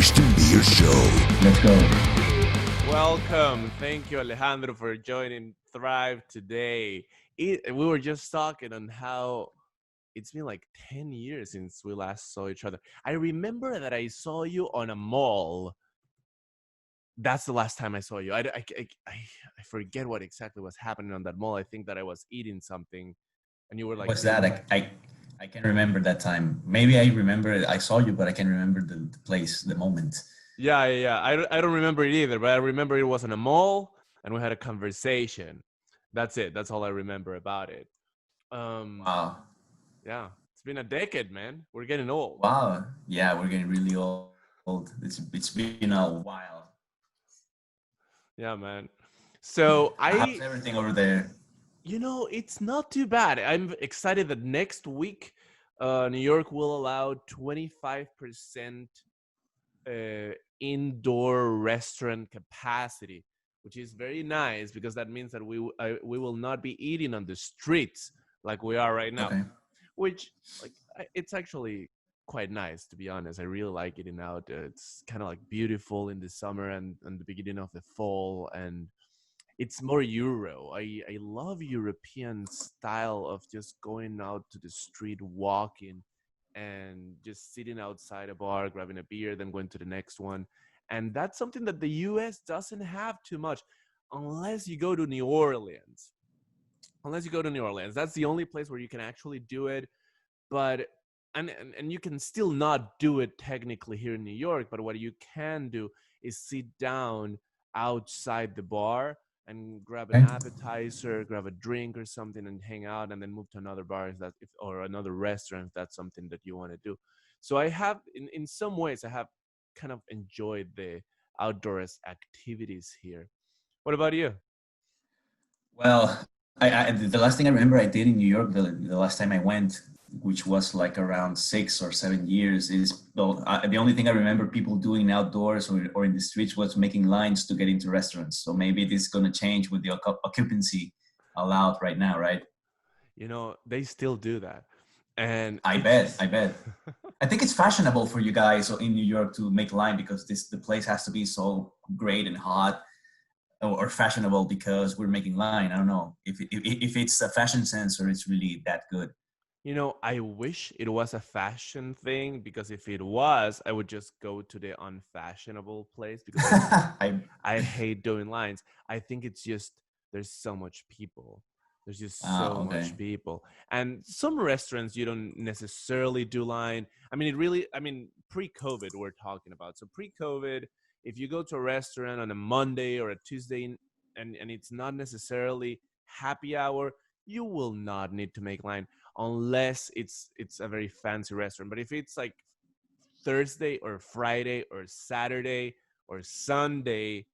Christian Beer Show. Let's go. Welcome. Thank you, Alejandro, for joining Thrive today. We were just talking on how it's been like 10 years since we last saw each other. I remember that I saw you on a mall. That's the last time I saw you. I forget what exactly was happening on that mall. I think that I was eating something and you were like... What's that? I can remember that time. Maybe I remember I saw you, but I can remember the place, the moment. Yeah. I don't remember it either, but I remember it was in a mall and we had a conversation. That's it. That's all I remember about it. Wow. Yeah, it's been a decade, man. We're getting old. Wow. Yeah, we're getting really old. It's been a while. Yeah, man. So How's everything over there? it's not too bad. I'm excited that next week, New York will allow 25% indoor restaurant capacity, which is very nice because that means that we will not be eating on the streets like we are right now. Okay. Which, like, it's actually quite nice, to be honest. I really like eating out. It's kind of like beautiful in the summer and the beginning of the fall, and it's more Euro. I love European style of just going out to the street, walking, and just sitting outside a bar, grabbing a beer, then going to the next one. And that's something that the US doesn't have too much, unless you go to New Orleans. That's the only place where you can actually do it. But and you can still not do it technically here in New York, but what you can do is sit down outside the bar and grab an Okay. appetizer, grab a drink or something, and hang out, and then move to another bar or another restaurant if that's something that you want to do. So I have, in some ways, I have kind of enjoyed the outdoors activities here. What about you? Well, the last thing I remember I did in New York, the last time I went, which was like around 6 or 7 years, is the only thing I remember people doing outdoors or in the streets was making lines to get into restaurants. So maybe this is going to change with the occupancy allowed right now, right? They still do that. And I it's bet. just I bet. I think it's fashionable for you guys in New York to make line because the place has to be so great and hot or fashionable because we're making line. I don't know if it's a fashion sense or it's really that good. I wish it was a fashion thing, because if it was, I would just go to the unfashionable place because I I hate doing lines. I think it's just there's so much people. There's just so okay. much people. And some restaurants you don't necessarily do line. Pre-COVID we're talking about. So pre-COVID, if you go to a restaurant on a Monday or a Tuesday and it's not necessarily happy hour, you will not need to make line unless it's a very fancy restaurant. But if it's like Thursday or Friday or Saturday or Sunday,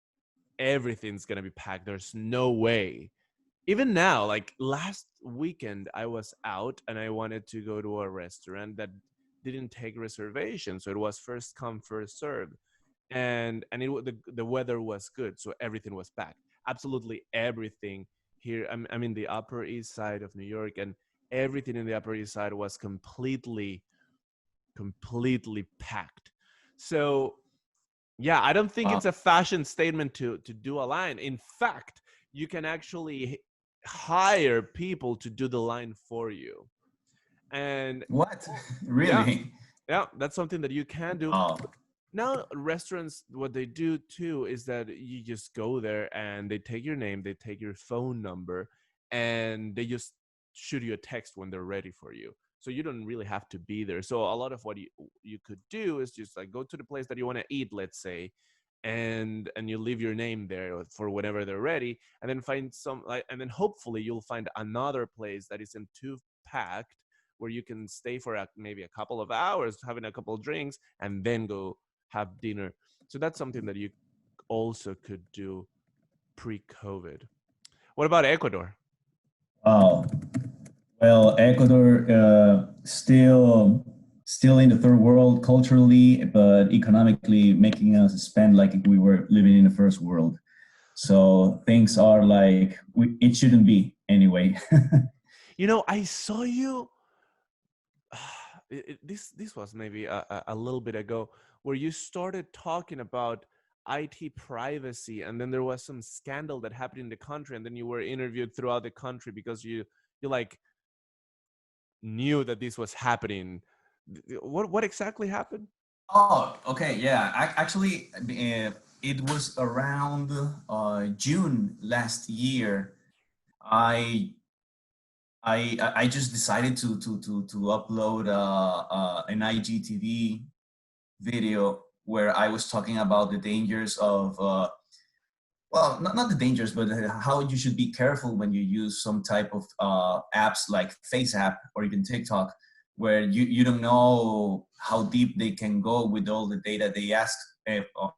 everything's gonna be packed. There's no way. Even now, like last weekend, I was out and I wanted to go to a restaurant that didn't take reservations, so it was first come first served, and the weather was good, so everything was packed. Absolutely everything here. I'm in the Upper East Side of New York, and everything in the Upper East Side was completely packed. So yeah, I don't think Wow. it's a fashion statement to do a line. In fact, you can actually hire people to do the line for you. And What? yeah, Really? yeah, that's something that you can do. Oh, Now, restaurants, what they do too is that you just go there and they take your name, they take your phone number, and they just shoot you a text when they're ready for you. So you don't really have to be there. So a lot of what you could do is just like go to the place that you want to eat, let's say, and you leave your name there for whenever they're ready, and then find some like, and then hopefully you'll find another place that isn't too packed where you can stay for maybe a couple of hours having a couple of drinks and then go have dinner. So that's something that you also could do pre-COVID. What about Ecuador? oh. Well, Ecuador still in the third world culturally, but economically making us spend like if we were living in the first world. So things are like it shouldn't be anyway. I saw you. this was maybe a little bit ago, where you started talking about IT privacy, and then there was some scandal that happened in the country, and then you were interviewed throughout the country because you like knew that this was happening. What exactly happened? Oh, okay, yeah. Actually, it was around June last year. I I just decided to upload an IGTV video where I was talking about the dangers of well, not the dangers, but how you should be careful when you use some type of apps like Face app or even TikTok, where you don't know how deep they can go with all the data they ask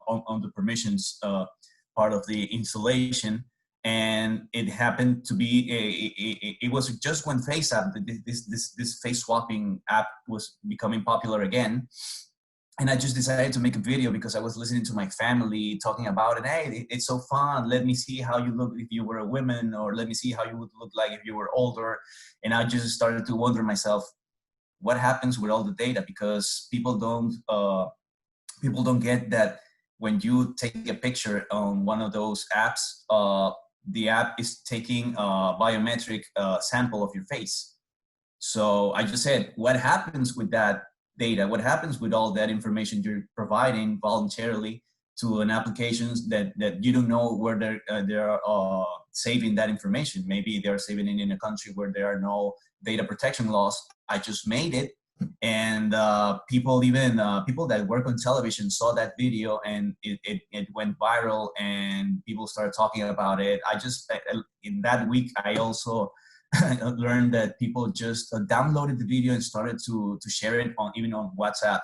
on the permissions part of the installation. And it happened to be it was just when Face app, this face swapping app was becoming popular again, and I just decided to make a video because I was listening to my family talking about it. Hey, it's so fun. Let me see how you look if you were a woman, or let me see how you would look like if you were older. And I just started to wonder myself, what happens with all the data? Because people don't get that when you take a picture on one of those apps, the app is taking a biometric sample of your face. So I just said, what happens with that data? What happens with all that information you're providing voluntarily to an applications that you don't know where they're saving that information? Maybe they're saving it in a country where there are no data protection laws. I just made it, and people, even people that work on television, saw that video, and it went viral, and people started talking about it. I just in that week I also learned that people just downloaded the video and started to share it on, even on WhatsApp.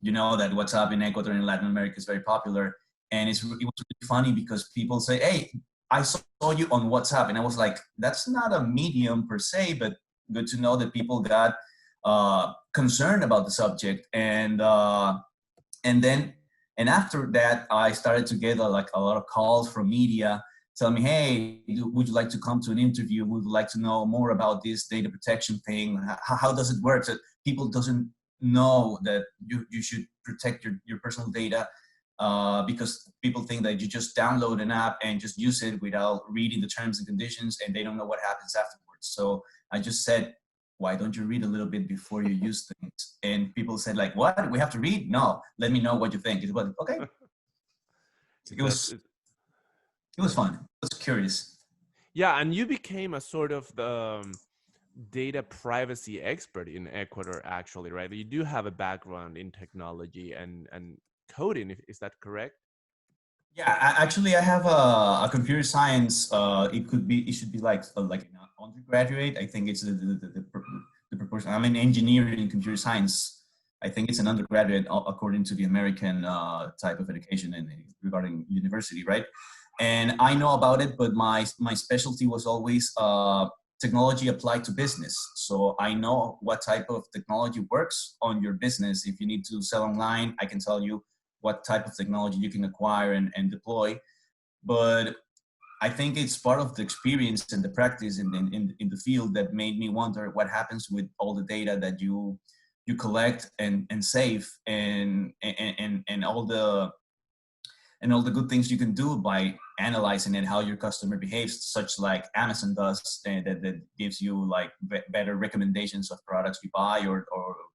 You know that WhatsApp in Ecuador and Latin America is very popular, and it was really funny because people say, "Hey, I saw you on WhatsApp," and I was like, "That's not a medium per se, but good to know that people got concerned about the subject." And then and after that, I started to get like a lot of calls from media tell me, hey, would you like to come to an interview? Would you like to know more about this data protection thing? How does it work? So people doesn't know that you should protect your personal data because people think that you just download an app and just use it without reading the terms and conditions, and they don't know what happens afterwards. So I just said, why don't you read a little bit before you use things? And people said like, what? We have to read? No, let me know what you think. It was okay. It That's was it was fun. I was curious. Yeah, and you became a sort of the data privacy expert in Ecuador, actually, right? You do have a background in technology and coding. Is that correct? Yeah, actually, I have a computer science. It should be like an undergraduate. I think it's the proportion. I'm an engineer in computer science. I think it's an undergraduate according to the American type of education and regarding university, right? And I know about it, but my specialty was always technology applied to business. So I know what type of technology works on your business. If you need to sell online, I can tell you what type of technology you can acquire and deploy. But I think it's part of the experience and the practice in the field that made me wonder what happens with all the data that you collect and save and all the good things you can do by analyzing it, how your customer behaves, such like Amazon does, that gives you like better recommendations of products you buy or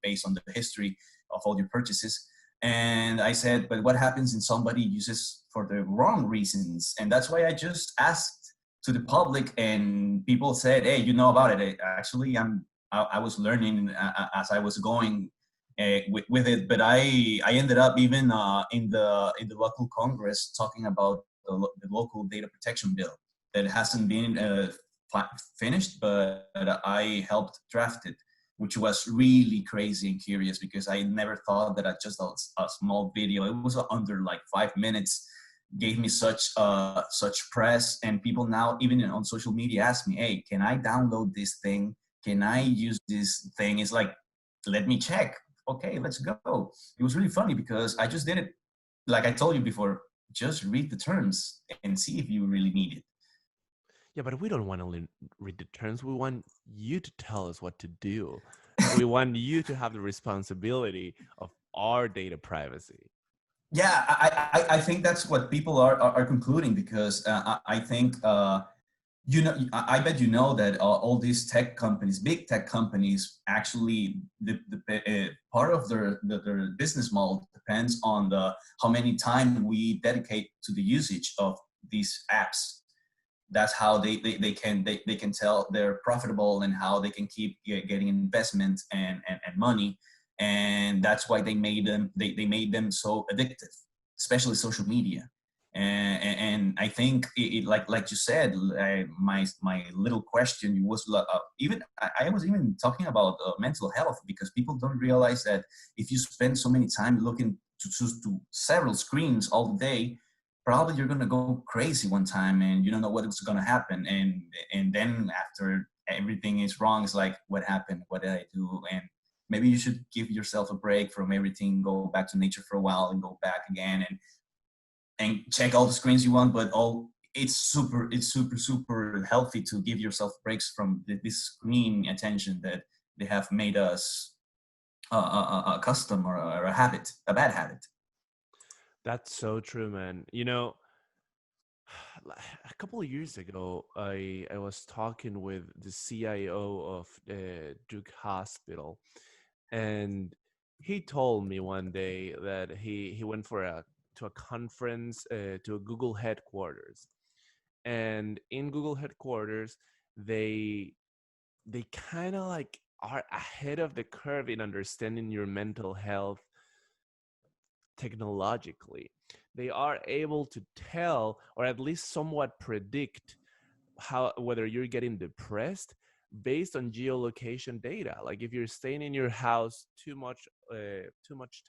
based on the history of all your purchases. And I said, but what happens if somebody uses for the wrong reasons? And that's why I just asked to the public, and people said, hey, you know about it. Actually, I was learning as I was going with it, but I ended up even in the local Congress talking about the local data protection bill that hasn't been finished, but I helped draft it, which was really crazy and curious because I never thought that just a small video, it was under like 5 minutes, gave me such press. And people now, even on social media, ask me, hey, can I download this thing? Can I use this thing? It's like, let me check. Okay, let's go. It was really funny because I just did it. Like I told you before, just read the terms and see if you really need it. Yeah, but we don't want to read the terms. We want you to tell us what to do. we want you to have the responsibility of our data privacy. Yeah, I think that's what people are concluding, because I think you know, I bet you know that all these tech companies, big tech companies, actually the part of their business model depends on the how many time we dedicate to the usage of these apps. That's how they can tell they're profitable, and how they can keep getting investment and money. And that's why they made them so addictive, especially social media. And I think like you said, my little question was even I was even talking about mental health, because people don't realize that if you spend so many time looking to several screens all day, probably you're gonna go crazy one time, and you don't know what's gonna happen. And then after everything is wrong, it's like, what happened? What did I do? And maybe you should give yourself a break from everything, go back to nature for a while, and go back again, and check all the screens you want. But all it's super healthy to give yourself breaks from this screen attention that they have made us a custom, or a habit, a bad habit. That's so true, man. You know, a couple of years ago, I was talking with the CIO of Duke Hospital, and he told me one day that he went for a to a conference to a Google headquarters, and in Google headquarters, they they kind of like are ahead of the curve in understanding your mental health technologically. They are able to tell, or at least somewhat predict, how whether you're getting depressed based on geolocation data. Like if you're staying in your house too much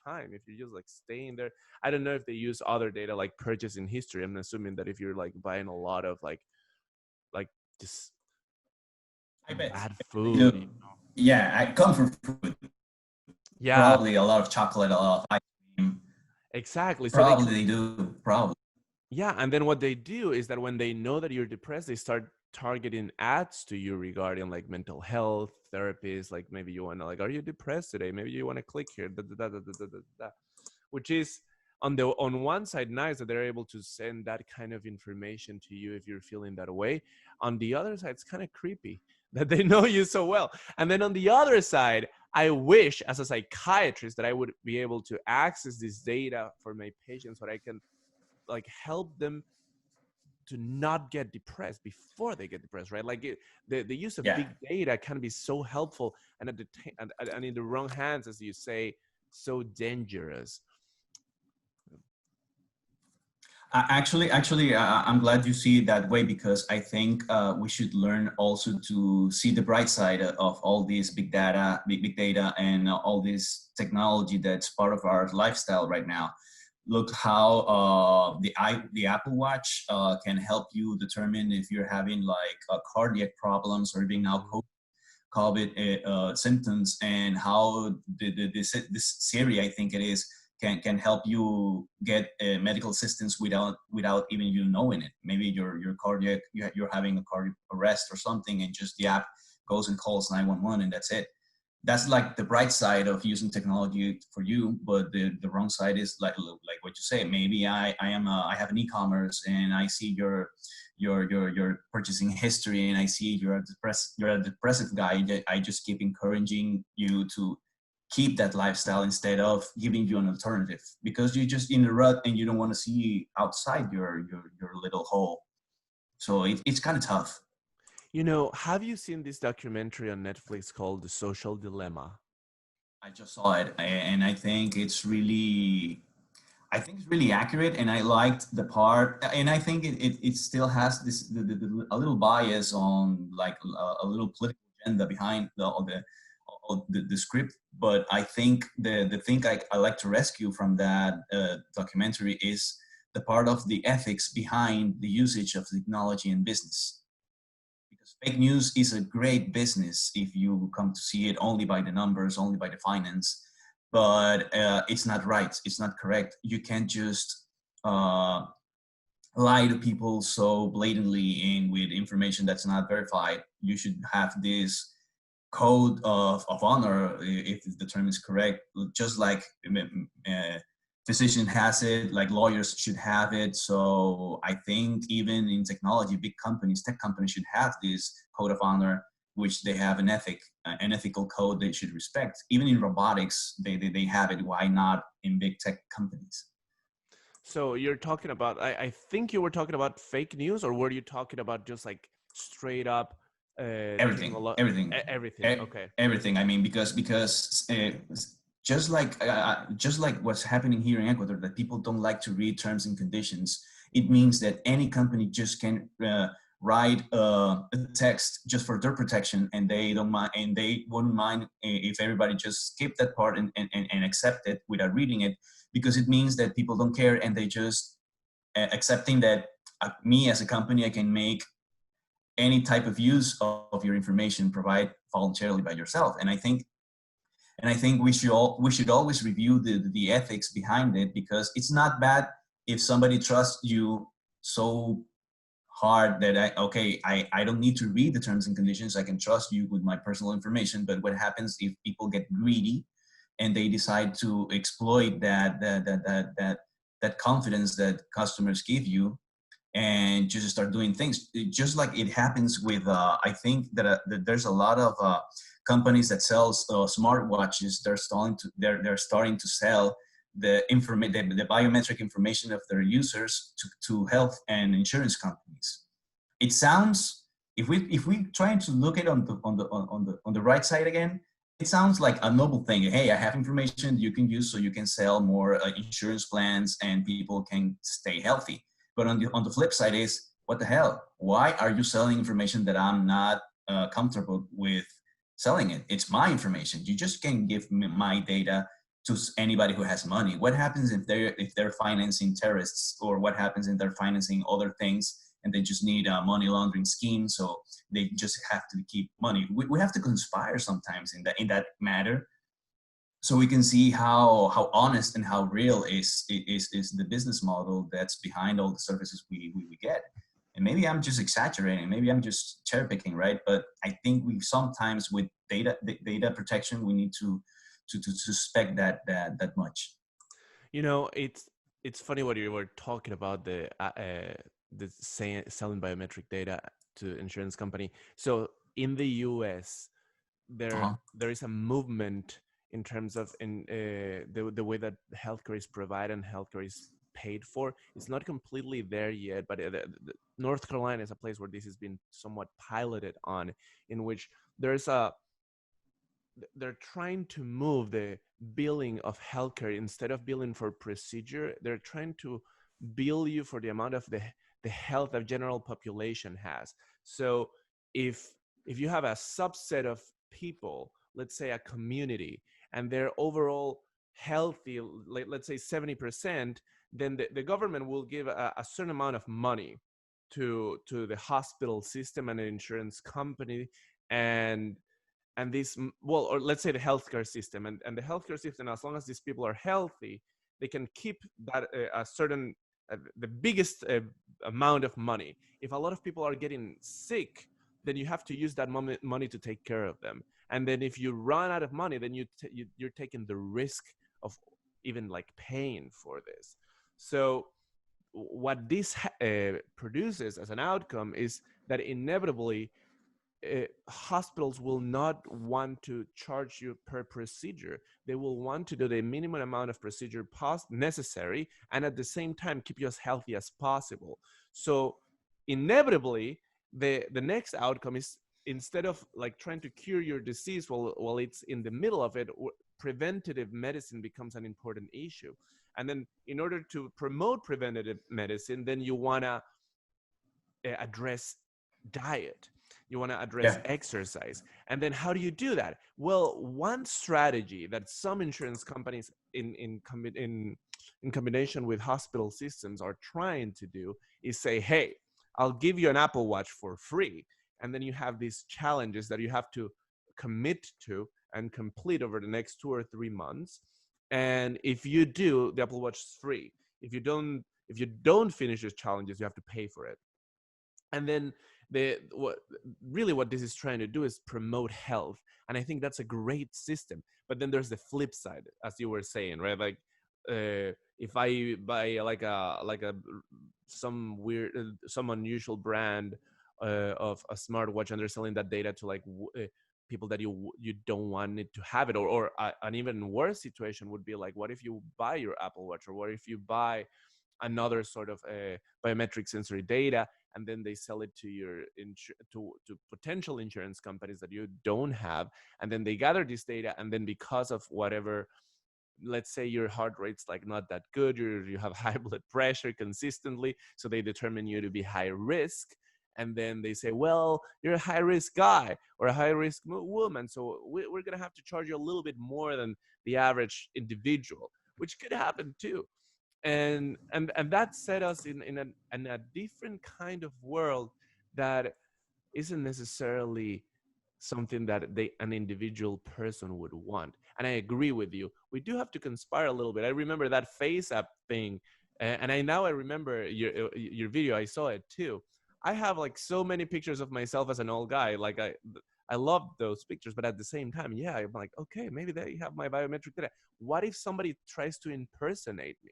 time, if you're just like staying there. I don't know if they use other data like purchasing history. I'm assuming that if you're like buying a lot of like just I bet bad they food, do. Yeah, comfort food. yeah, Probably a lot of chocolate, a lot of ice cream. exactly. So they Probably they do. Probably. Yeah, and then what they do is that when they know that you're depressed, they start targeting ads to you regarding like mental health therapies. Like maybe you want to like, are you depressed today? Maybe you want to click here, which is on one side nice that they're able to send that kind of information to you if you're feeling that way. On the other side, it's kind of creepy that they know you so well. And then on the other side, I wish as a psychiatrist that I would be able to access this data for my patients, so I can like help them to not get depressed before they get depressed, right? Like the use of Yeah. big data can be so helpful, and and in the wrong hands, as you say, so dangerous. I'm glad you see it that way, because I think we should learn also to see the bright side of all these big data, and all this technology that's part of our lifestyle right now. Look how the Apple Watch can help you determine if you're having like cardiac problems, or even now COVID symptoms, and how this Siri, I think it is, can help you get medical assistance without even you knowing it. Maybe your cardiac, you're having a cardiac arrest or something, and just the app goes and calls 911, and that's it. That's like the bright side of using technology for you. But the wrong side is like what you say. Maybe I have an e-commerce, and I see your purchasing history, and I see you're a depressive guy. I just keep encouraging you to keep that lifestyle instead of giving you an alternative, because you're just in a rut and you don't want to see outside your little hole. So it's kind of tough. You know, have you seen this documentary on Netflix called The Social Dilemma? I just saw it, and I think it's really accurate, and I liked the part, and I think it still has this a little bias on like a little political agenda behind the script. But I think the thing I like to rescue from that documentary is the part of the ethics behind the usage of technology in business. Because fake news is a great business if you come to see it only by the numbers, only by the finance. But it's not right. It's not correct. You can't just uh, lie to people so blatantly and with information that's not verified. You should have this. code of honor, if the term is correct, just like physician has it, like lawyers should have it. So I think even in technology, big companies, tech companies should have this code of honor, which they have an ethical code they should respect. Even in robotics, they have it. Why not in big tech companies? So you're talking about, I think you were talking about fake news, or were you talking about just like straight up Everything, everything, everything? Okay. everything. I mean, because just like what's happening here in Ecuador, that people don't like to read terms and conditions. It means that any company just can write a text just for their protection, and they don't mind, and they wouldn't mind if everybody just skip that part and accept it without reading it, because it means that people don't care, and they just accepting that me as a company, I can make any type of use of your information provide voluntarily by yourself. And I think we should always review the ethics behind it, because it's not bad if somebody trusts you so hard that I don't need to read the terms and conditions. I can trust you with my personal information. But what happens if people get greedy and they decide to exploit that confidence that customers give you, and just start doing things just like it happens with I think that there's a lot of companies that sells smartwatches. They're starting to sell the biometric information of their users to health and insurance companies. It sounds, if we try to look at on the right side again, it sounds like a noble thing. Hey, I have information you can use so you can sell more insurance plans and people can stay healthy. But on the flip side is, what the hell? Why are you selling information that I'm not comfortable with selling it? It's my information. You just can't give me my data to anybody who has money. What happens if they're financing terrorists, or what happens if they're financing other things and they just need a money laundering scheme, so they just have to keep money? We have to conspire sometimes in that matter, so we can see how honest and how real is the business model that's behind all the services we get. And maybe I'm just exaggerating, maybe I'm just cherry picking, right? But I think we sometimes with data protection, we need to suspect that much. You know, it's funny what you were talking about, selling biometric data to insurance company. So in the US, Uh-huh. there is a movement in terms of the way that healthcare is provided and healthcare is paid for. It's not completely there yet, but North Carolina is a place where this has been somewhat piloted on, in which there's a they're trying to move the billing of healthcare. Instead of billing for procedure, they're trying to bill you for the amount of the health of general population has. So if you have a subset of people, let's say a community, and they're overall healthy, let's say 70%, then the government will give a certain amount of money to the hospital system and an insurance company, and this, well, or let's say the healthcare system, and the healthcare system, as long as these people are healthy, they can keep that a certain the biggest amount of money. If a lot of people are getting sick, then you have to use that money to take care of them. And then if you run out of money, then you're taking the risk of even like paying for this. So what this produces as an outcome is that inevitably hospitals will not want to charge you per procedure. They will want to do the minimum amount of procedure necessary, and at the same time keep you as healthy as possible. So inevitably, the next outcome is, instead of like trying to cure your disease while it's in the middle of it, preventative medicine becomes an important issue. And then in order to promote preventative medicine, then you want to address diet, you want to address Yeah. exercise. And then how do you do that? Well, one strategy that some insurance companies in combination with hospital systems are trying to do is say, hey, I'll give you an Apple Watch for free, and then you have these challenges that you have to commit to and complete over the next 2 or 3 months. And if you do, the Apple Watch is free. If you don't finish those challenges, you have to pay for it. And then what this is trying to do is promote health, and I think that's a great system. But then there's the flip side, as you were saying, right? Like, if I buy like a some weird some unusual brand of a smartwatch, and they're selling that data to like people that you don't want it to have it, or an even worse situation would be like, what if you buy your Apple Watch, or what if you buy another sort of biometric sensory data, and then they sell it to your to potential insurance companies that you don't have, and then they gather this data, and then because of whatever, let's say your heart rate's like not that good, you have high blood pressure consistently, so they determine you to be high risk, and then they say, well, you're a high risk guy or a high risk woman, so we're going to have to charge you a little bit more than the average individual, which could happen too. And that set us in a different kind of world that isn't necessarily something that an individual person would want. And I agree with you. We do have to conspire a little bit. I remember that face app thing, and I remember your video. I saw it too. I have like so many pictures of myself as an old guy. Like I love those pictures, but at the same time, yeah, I'm like, okay, maybe they have my biometric data. What if somebody tries to impersonate me?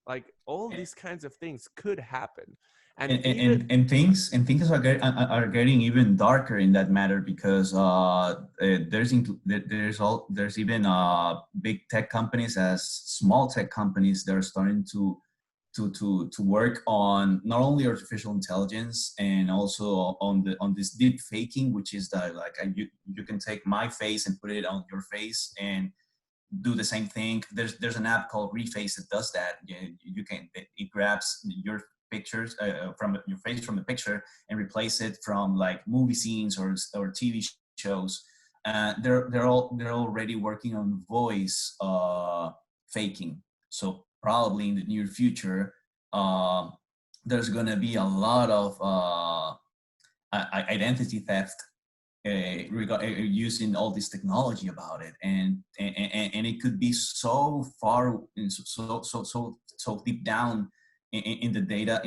Like all these kinds of things could happen, and even And things are getting even darker in that matter, because there's even big tech companies as small tech companies that are starting to work on not only artificial intelligence and also on this deep faking, which is that like you can take my face and put it on your face and do the same thing. There's an app called Reface that does that. It grabs your pictures from your face from the picture and replace it from like movie scenes or TV shows. They're already working on voice faking. So probably in the near future, there's gonna be a lot of identity theft using all this technology about it, and it could be so far, so deep down in the data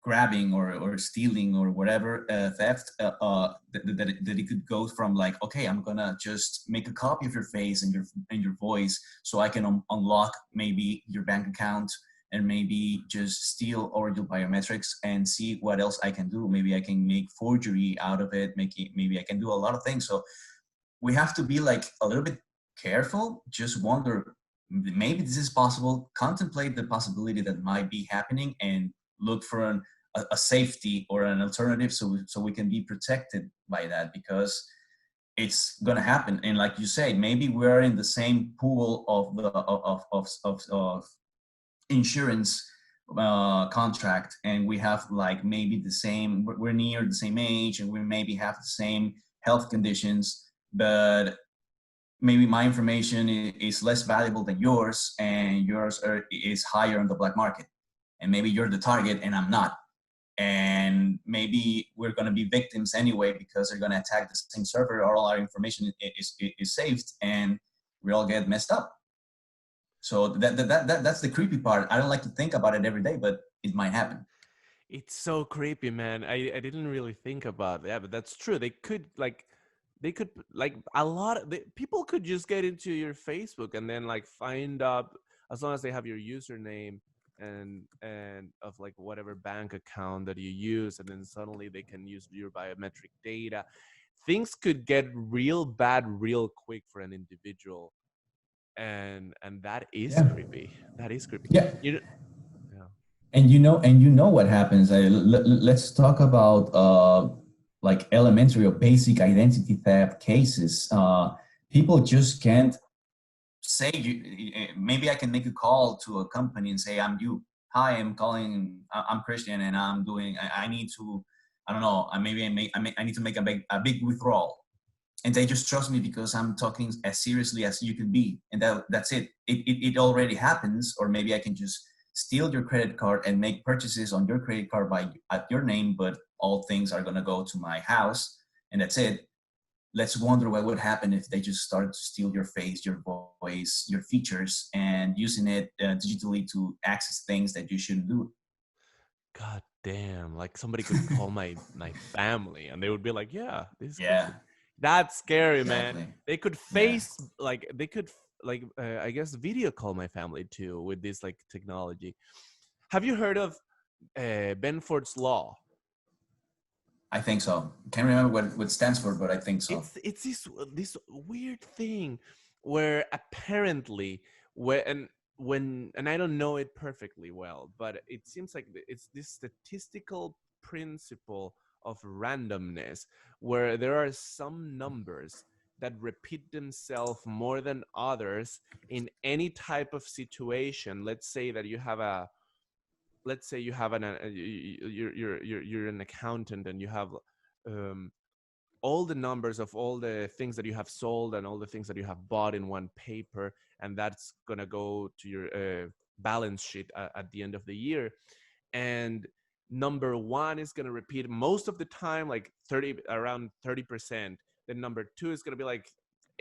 grabbing or stealing or whatever theft that it could go from like, okay, I'm gonna just make a copy of your face and your voice so I can unlock maybe your bank account and maybe just steal all your biometrics and see what else I can do. Maybe I can make forgery out of it. Maybe I can do a lot of things. So we have to be like a little bit careful. Just wonder, maybe this is possible. Contemplate the possibility that might be happening and look for a safety or an alternative so we can be protected by that, because it's going to happen. And like you say, maybe we're in the same pool of insurance contract, and we have like maybe we're near the same age, and we maybe have the same health conditions, but maybe my information is less valuable than yours, and yours is higher on the black market, and maybe you're the target and I'm not, and maybe we're going to be victims anyway because they're going to attack the same server. All our information is saved, and we all get messed up. So that's the creepy part. I don't like to think about it every day, but it might happen. it's so creepy, man. I didn't really think about that, but that's true. They could like a lot of people could just get into your Facebook and then like find up, as long as they have your username and of like whatever bank account that you use, and then suddenly they can use your biometric data. Things could get real bad real quick for an individual, and that is Yeah. creepy. That is creepy. Yeah. You know, yeah. And you know what happens. Let's talk about like elementary or basic identity theft cases. People just can't say maybe I can make a call to a company and say, I'm you. Hi, I'm calling. I'm Christian, and I'm doing. I need to. I don't know. I need to make a big withdrawal, and they just trust me because I'm talking as seriously as you can be, and that's it. It already happens. Or maybe I can just steal your credit card and make purchases on your credit card at your name, but all things are gonna go to my house, and that's it. Let's wonder what would happen if they just started to steal your face, your voice, your features, and using it digitally to access things that you shouldn't do. God damn, like somebody could call my family and they would be like, yeah, this is Yeah, crazy. That's scary, man. exactly. They could Yeah. I guess video call my family too with this like technology. Have you heard of Benford's law? I think so. Can't remember what it stands for, but I think so. It's this weird thing where apparently when and I don't know it perfectly well, but it seems like it's this statistical principle of randomness where there are some numbers that repeat themselves more than others in any type of situation. Let's say that you have a let's say you have you're an accountant and you have um, all the numbers of all the things that you have sold and all the things that you have bought in one paper, and that's going to go to your balance sheet at the end of the year. And number one is going to repeat most of the time like around 30%. Then number two is going to be like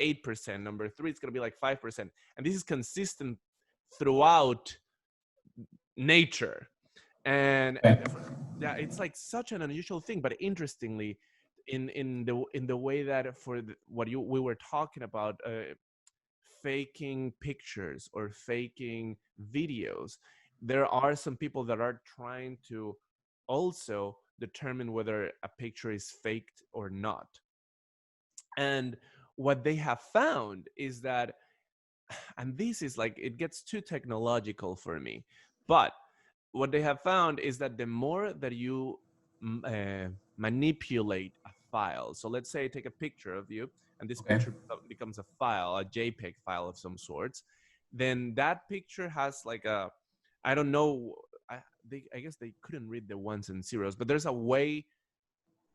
8%. Number three is going to be like 5%. And this is consistent throughout nature. And Okay. yeah, it's like such an unusual thing, but interestingly, in the way that for what we were talking about, faking pictures or faking videos, there are some people that are trying to also determine whether a picture is faked or not. And what they have found is that, and this is like, it gets too technological for me, but what they have found is that the more that you manipulate a file, so let's say I take a picture of you and this Okay. picture becomes a file, a JPEG file of some sorts, then that picture has like a, I don't know, I guess they couldn't read the ones and zeros, but there's a way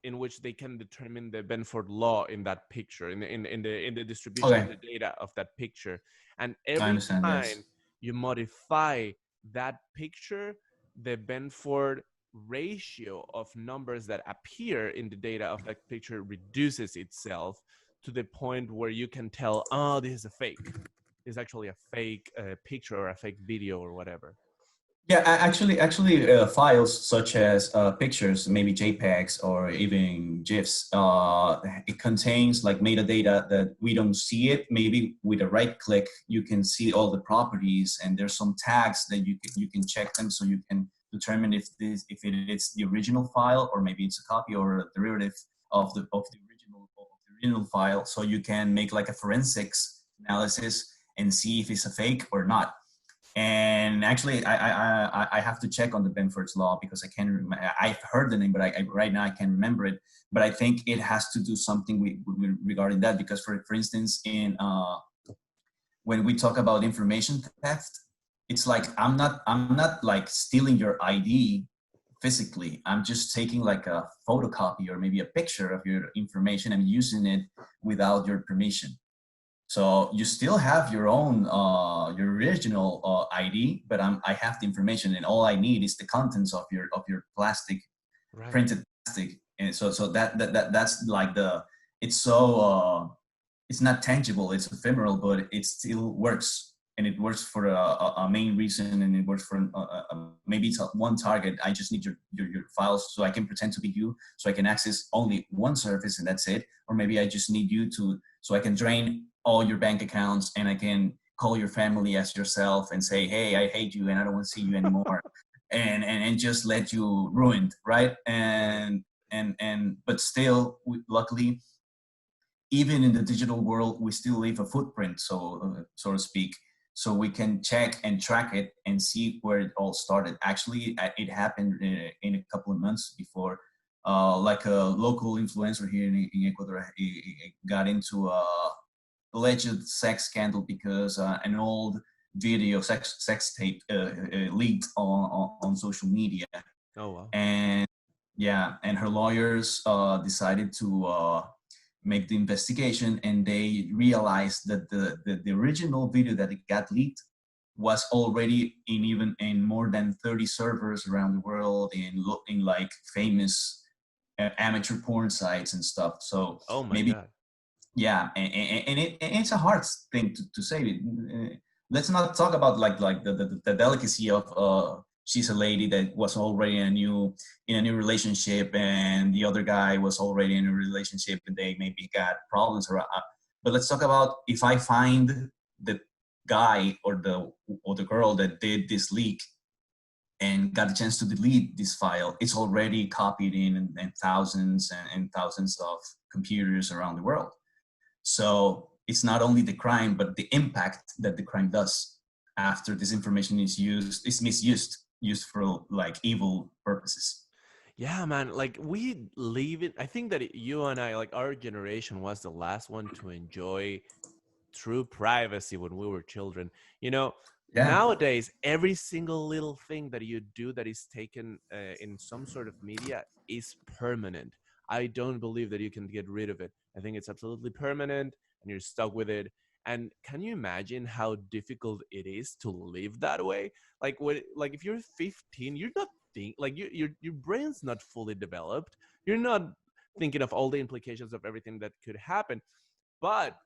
in which they can determine the Benford law in that picture, in the distribution of Okay. the data of that picture. And I every understand. time Yes. you modify that picture, the Benford ratio of numbers that appear in the data of that picture reduces itself to the point where you can tell, oh, this is a fake. This is actually a fake picture or a fake video or whatever. Yeah, actually, files such as pictures, maybe JPEGs or even GIFs, it contains like metadata that we don't see it. Maybe with a right click, you can see all the properties, and there's some tags that you can check them, so you can determine if it is the original file or maybe it's a copy or a derivative of the original file. So you can make like a forensics analysis and see if it's a fake or not. And actually, I have to check on the Benford's law because I can't. I've heard the name, but right now I can't remember it. But I think it has to do something regarding that, because for instance, in when we talk about information theft, it's like I'm not like stealing your ID physically. I'm just taking like a photocopy or maybe a picture of your information and using it without your permission. So you still have your original ID, but I have the information, and all I need is the contents of your plastic, Right. printed plastic. And so that's like it's so it's not tangible, it's ephemeral, but it still works, and it works for a main reason, and it works for maybe it's one target. I just need your files so I can pretend to be you, so I can access only one service and that's it. Or maybe I just need you to, so I can drain all your bank accounts, and I can call your family as yourself and say, hey, I hate you and I don't want to see you anymore, and just let you ruined, right? Right. And but still, luckily, even in the digital world, we still leave a footprint, so to speak, so we can check and track it and see where it all started. Actually, it happened in a couple of months before. Like a local influencer here in Ecuador, he got into a alleged sex scandal because an old video sex tape leaked on social media. Oh wow. And yeah, and her lawyers decided to make the investigation, and they realized that the original video that it got leaked was already in more than 30 servers around the world, in like famous amateur porn sites and stuff. So Oh my maybe, god. yeah, and it's a hard thing to say. Let's not talk about like the delicacy of she's a lady that was already in a new relationship, and the other guy was already in a relationship, and they maybe got problems around. But let's talk about if I find the guy or the girl that did this leak and got the chance to delete this file, it's already copied in thousands and thousands of computers around the world. So it's not only the crime, but the impact that the crime does after this information is misused, used for like evil purposes. Yeah, man. Like we live it. I think that you and I, like our generation, was the last one to enjoy true privacy when we were children. You know, Yeah, nowadays, every single little thing that you do that is taken in some sort of media is permanent. I don't believe that you can get rid of it. I think it's absolutely permanent and you're stuck with it. And can you imagine how difficult it is to live that way? Like if you're 15, you're not like your brain's not fully developed. You're not thinking of all the implications of everything that could happen. But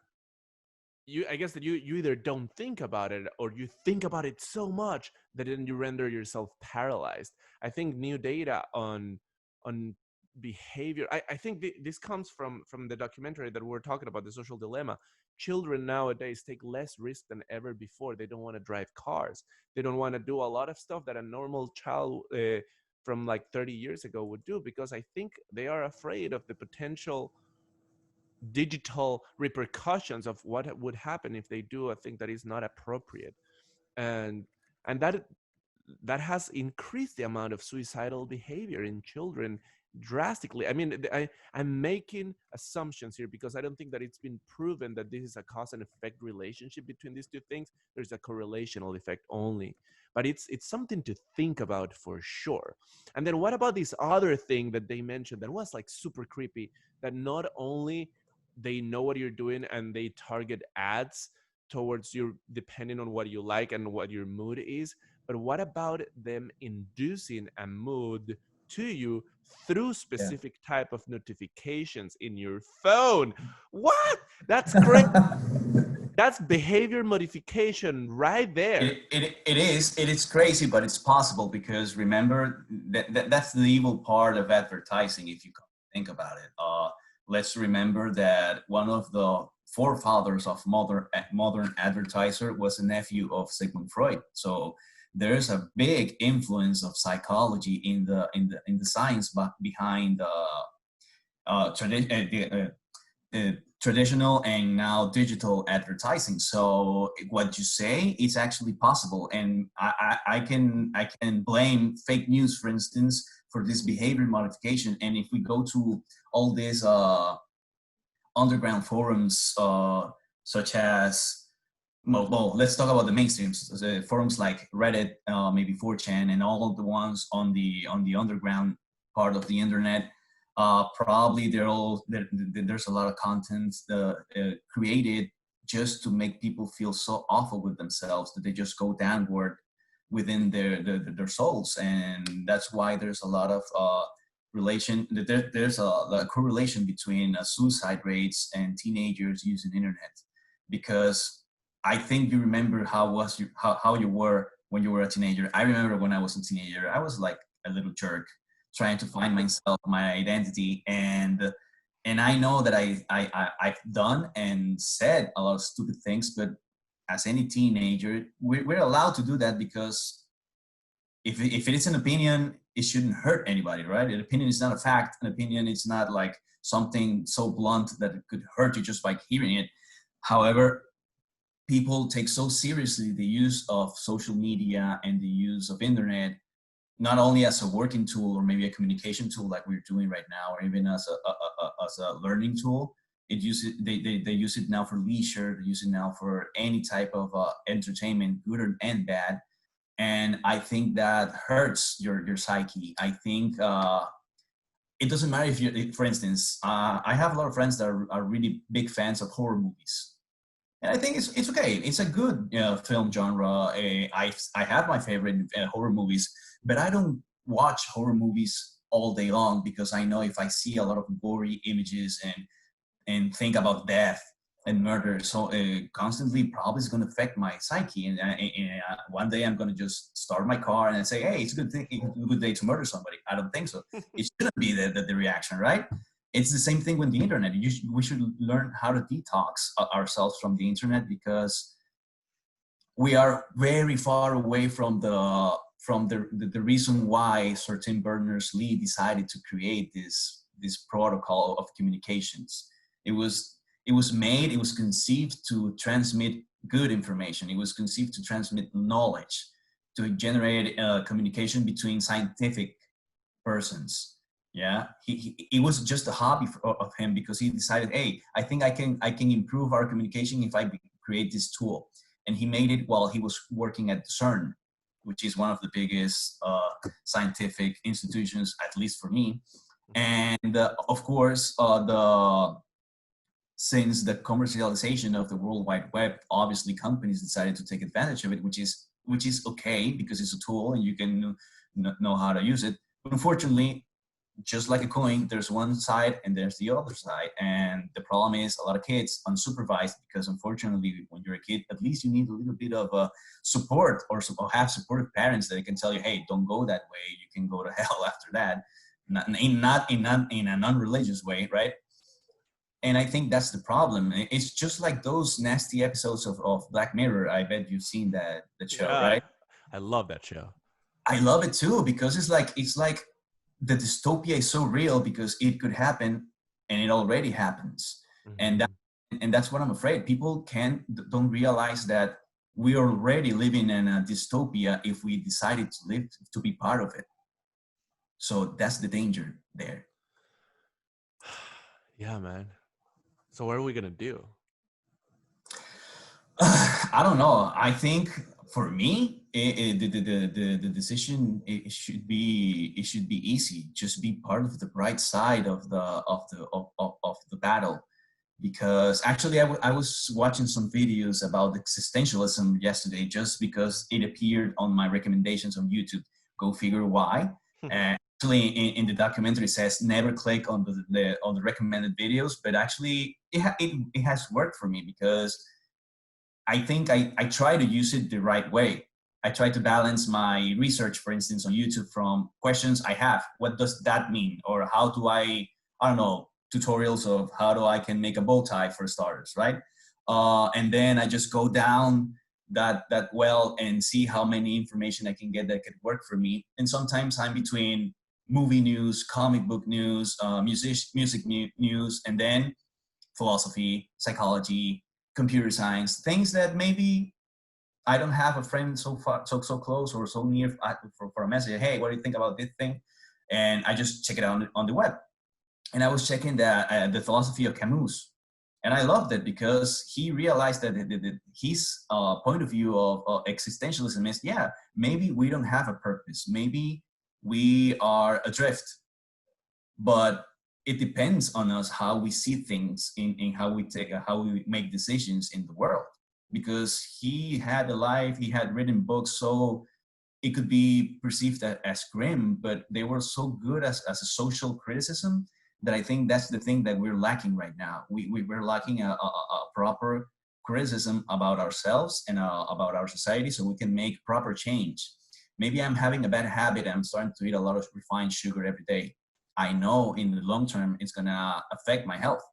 I guess that you either don't think about it or you think about it so much that then you render yourself paralyzed. I think new data on behavior, I think this comes from the documentary that we're talking about, The Social Dilemma. Children nowadays take less risk than ever before. They don't want to drive cars. They don't want to do a lot of stuff that a normal child from like 30 years ago would do, because I think they are afraid of the potential digital repercussions of what would happen if they do a thing that is not appropriate. And and that has increased the amount of suicidal behavior in children drastically. I mean, I'm making assumptions here because I don't think that it's been proven that this is a cause and effect relationship between these two things. There's a correlational effect only, but it's something to think about for sure. And then what about this other thing that they mentioned that was like super creepy, that not only they know what you're doing and they target ads towards you depending on what you like and what your mood is, but what about them inducing a mood to you through yeah. specific type of notifications in your phone? What? That's crazy. That's behavior modification right there. It is crazy, but it's possible because remember that's the evil part of advertising. If you think about it, let's remember that one of the forefathers of modern advertiser was a nephew of Sigmund Freud. So there's a big influence of psychology in the science behind traditional and now digital advertising. So what you say is actually possible, and I can blame fake news, for instance, for this behavior modification. And if we go to all these underground forums, such as let's talk about the mainstreams, forums like Reddit, maybe 4chan, and all of the ones on the underground part of the internet. Probably there's a lot of content created just to make people feel so awful with themselves that they just go downward within their souls, and that's why there's a lot of there's a correlation between suicide rates and teenagers using internet. Because I think you remember how you were when you were a teenager. I remember when I was a teenager, I was like a little jerk trying to find myself, my identity, and I know that I've done and said a lot of stupid things. But as any teenager, we're allowed to do that, because if it is an opinion, it shouldn't hurt anybody, right? An opinion is not a fact. An opinion is not like something so blunt that it could hurt you just by hearing it. However, people take so seriously the use of social media and the use of internet, not only as a working tool or maybe a communication tool like we're doing right now, or even as a learning tool. They use it now for leisure. They use it now for any type of entertainment, good and bad. And I think that hurts your psyche. I think it doesn't matter if you, for instance, I have a lot of friends that are really big fans of horror movies. And I think it's okay. It's a good film genre. I have my favorite horror movies, but I don't watch horror movies all day long, because I know if I see a lot of gory images and think about death, and murder. So constantly probably is going to affect my psyche. And one day I'm going to just start my car and say, hey, it's a good thing, a good day to murder somebody. I don't think so. It shouldn't be the reaction, right? It's the same thing with the internet. We should learn how to detox ourselves from the internet, because we are very far away from the reason why certain Berners-Lee decided to create this protocol of communications. It was it was conceived to transmit good information. It was conceived to transmit knowledge, to generate communication between scientific persons. Yeah, it was just a hobby of him, because he decided, hey, I think I can improve our communication if I create this tool. And he made it while he was working at CERN, which is one of the biggest scientific institutions, at least for me. And of course, the since the commercialization of the World Wide Web, obviously companies decided to take advantage of it, which is okay, because it's a tool and you can know how to use it. But unfortunately, just like a coin, there's one side and there's the other side. And the problem is a lot of kids unsupervised, because unfortunately, when you're a kid, at least you need a little bit of support, or have supportive parents that can tell you, hey, don't go that way. You can go to hell after that. Not in a non-religious way, right? And I think that's the problem. It's just like those nasty episodes of Black Mirror. I bet you've seen that show, Yeah, right? I love that show. I love it too, because it's like the dystopia is so real because it could happen, and it already happens. And that, Hmm. and that's what I'm afraid. People don't realize that we are already living in a dystopia if we decided to live to be part of it. So that's the danger there. Yeah, man. So what are we gonna do? I don't know. I think for me, the decision, it should be easy. Just be part of the bright side of the battle. Because actually, I was watching some videos about existentialism yesterday, just because it appeared on my recommendations on YouTube. Go figure why. Actually, in the documentary, it says never click on the recommended videos, but actually, it has worked for me, because I think I try to use it the right way. I try to balance my research, for instance, on YouTube, from questions I have. What does that mean? Or how do I don't know, tutorials of how do I can make a bow tie, for starters, right? And then I just go down that well and see how many information I can get that could work for me. And sometimes I'm between movie news, comic book news, music news, and then philosophy, psychology, computer science, things that maybe I don't have a friend so far, so close or so near for a message. Hey, what do you think about this thing? And I just check it out on the web. And I was checking the philosophy of Camus, and I loved it, because he realized that his point of view of existentialism is, yeah, maybe we don't have a purpose, maybe we are adrift, but it depends on us how we see things in how we make decisions in the world. Because he had a life, he had written books, so it could be perceived as grim, but they were so good as a social criticism, that I think that's the thing that we're lacking right now. We're lacking a proper criticism about ourselves and about our society, so we can make proper change. Maybe I'm having a bad habit. I'm starting to eat a lot of refined sugar every day. I know in the long term it's gonna affect my health.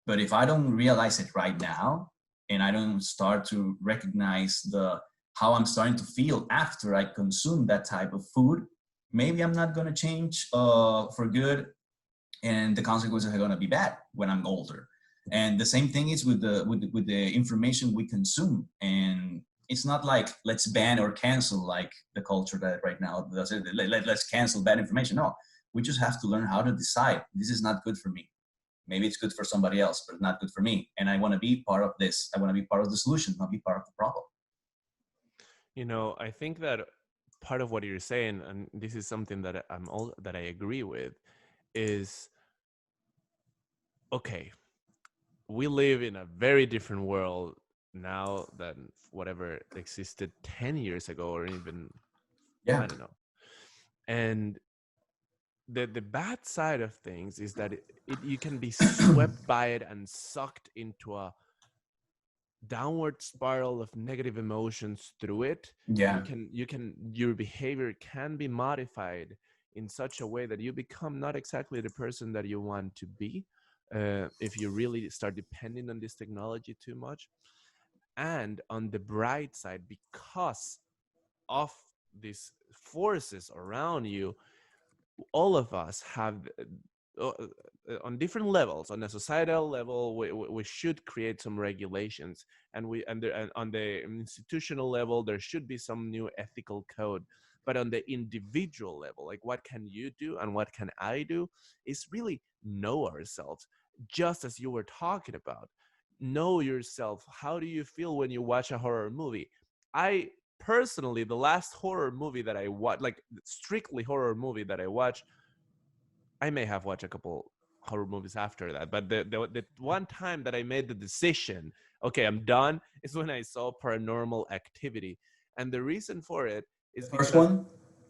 But if I don't realize it right now, and I don't start to recognize the how I'm starting to feel after I consume that type of food, maybe I'm not gonna change for good, and the consequences are gonna be bad when I'm older. And the same thing is with the information we consume. And it's not like let's ban or cancel, like the culture that right now does it. Let's cancel bad information. No, we just have to learn how to decide. This is not good for me. Maybe it's good for somebody else, but not good for me. And I want to be part of this. I want to be part of the solution, not be part of the problem. I think that part of what you're saying, and this is something that that I agree with, is okay. We live in a very different world now than whatever existed 10 years ago, or even, Yeah. I don't know. And the bad side of things is that you can be swept by it and sucked into a downward spiral of negative emotions through it. Yeah. Your behavior can be modified in such a way that you become not exactly the person that you want to be, if you really start depending on this technology too much. And on the bright side, because of these forces around you, all of us have, on different levels, on a societal level, we should create some regulations, and on the institutional level there should be some new ethical code. But on the individual level, like what can you do and what can I do, is really know ourselves, just as you were talking about. Know yourself. How do you feel when you watch a horror movie? I personally, the last horror movie that I watched, like strictly horror movie that I watched, I may have watched a couple horror movies after that, but the one time that I made the decision, okay, I'm done, is when I saw Paranormal Activity. And the reason for it The is first because one?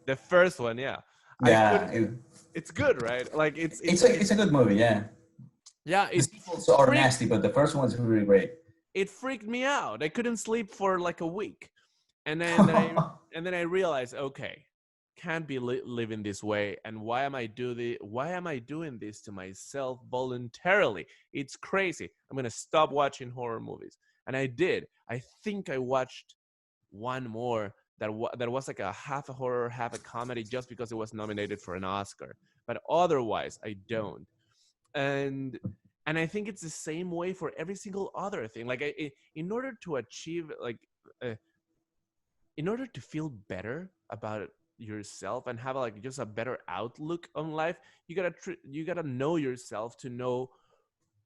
the first one, yeah, I Yeah. couldn't. It's good, right? Like It's a good movie, yeah. yeah, The sequels are nasty, but the first one's really great. it freaked me out. I couldn't sleep for like a week, and then I realized, okay, can't be living this way. And why am I doing this to myself voluntarily? It's crazy. I'm gonna stop watching horror movies. And I did. I think I watched one more that was like a half a horror, half a comedy, just because it was nominated for an Oscar. But otherwise I don't. And and I think it's the same way for every single other thing. Like in order to achieve, like, uh, in order to feel better about yourself and have like just a better outlook on life, you gotta know yourself to know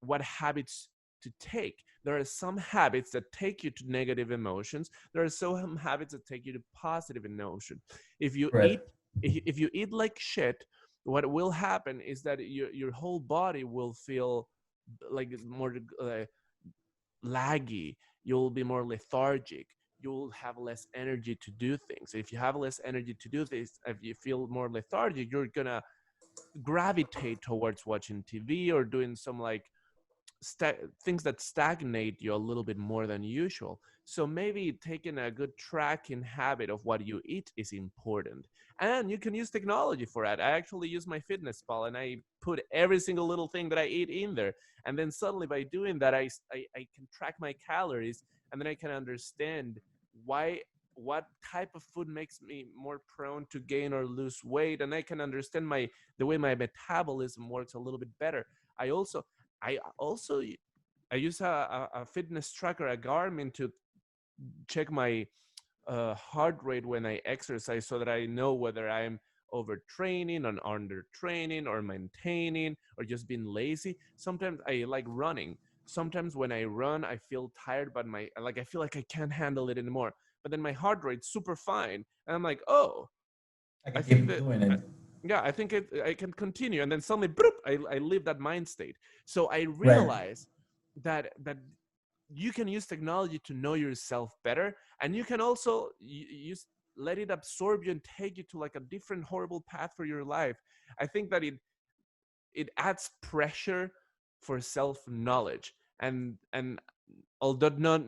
what habits to take. There are some habits that take you to negative emotions. There are some habits that take you to positive emotion. If you Right. eat if you eat like shit, what will happen is that your whole body will feel like more laggy. You'll be more lethargic. You'll have less energy to do things. If you have less energy to do this, if you feel more lethargic, you're gonna gravitate towards watching TV or doing some like things that stagnate you a little bit more than usual. So maybe taking a good tracking habit of what you eat is important. And you can use technology for that. I actually use my fitness pal and I put every single little thing that I eat in there. And then suddenly by doing that, I can track my calories, and then I can understand why what type of food makes me more prone to gain or lose weight, and I can understand the way my metabolism works a little bit better. I also i also I use a fitness tracker, a Garmin, to check my heart rate when I exercise, so that I know whether I'm overtraining or undertraining or maintaining or just being lazy. Sometimes I like running. Sometimes when I run, I feel tired, but I feel like I can't handle it anymore. But then my heart rate's super fine, and I'm like, oh, I I can think keep that doing it. yeah, I think I can continue. And then suddenly, bloop, I leave that mind state. So I Right. realize that you can use technology to know yourself better, and you can also use let it absorb you and take you to like a different horrible path for your life. I think that it adds pressure for self knowledge, and although not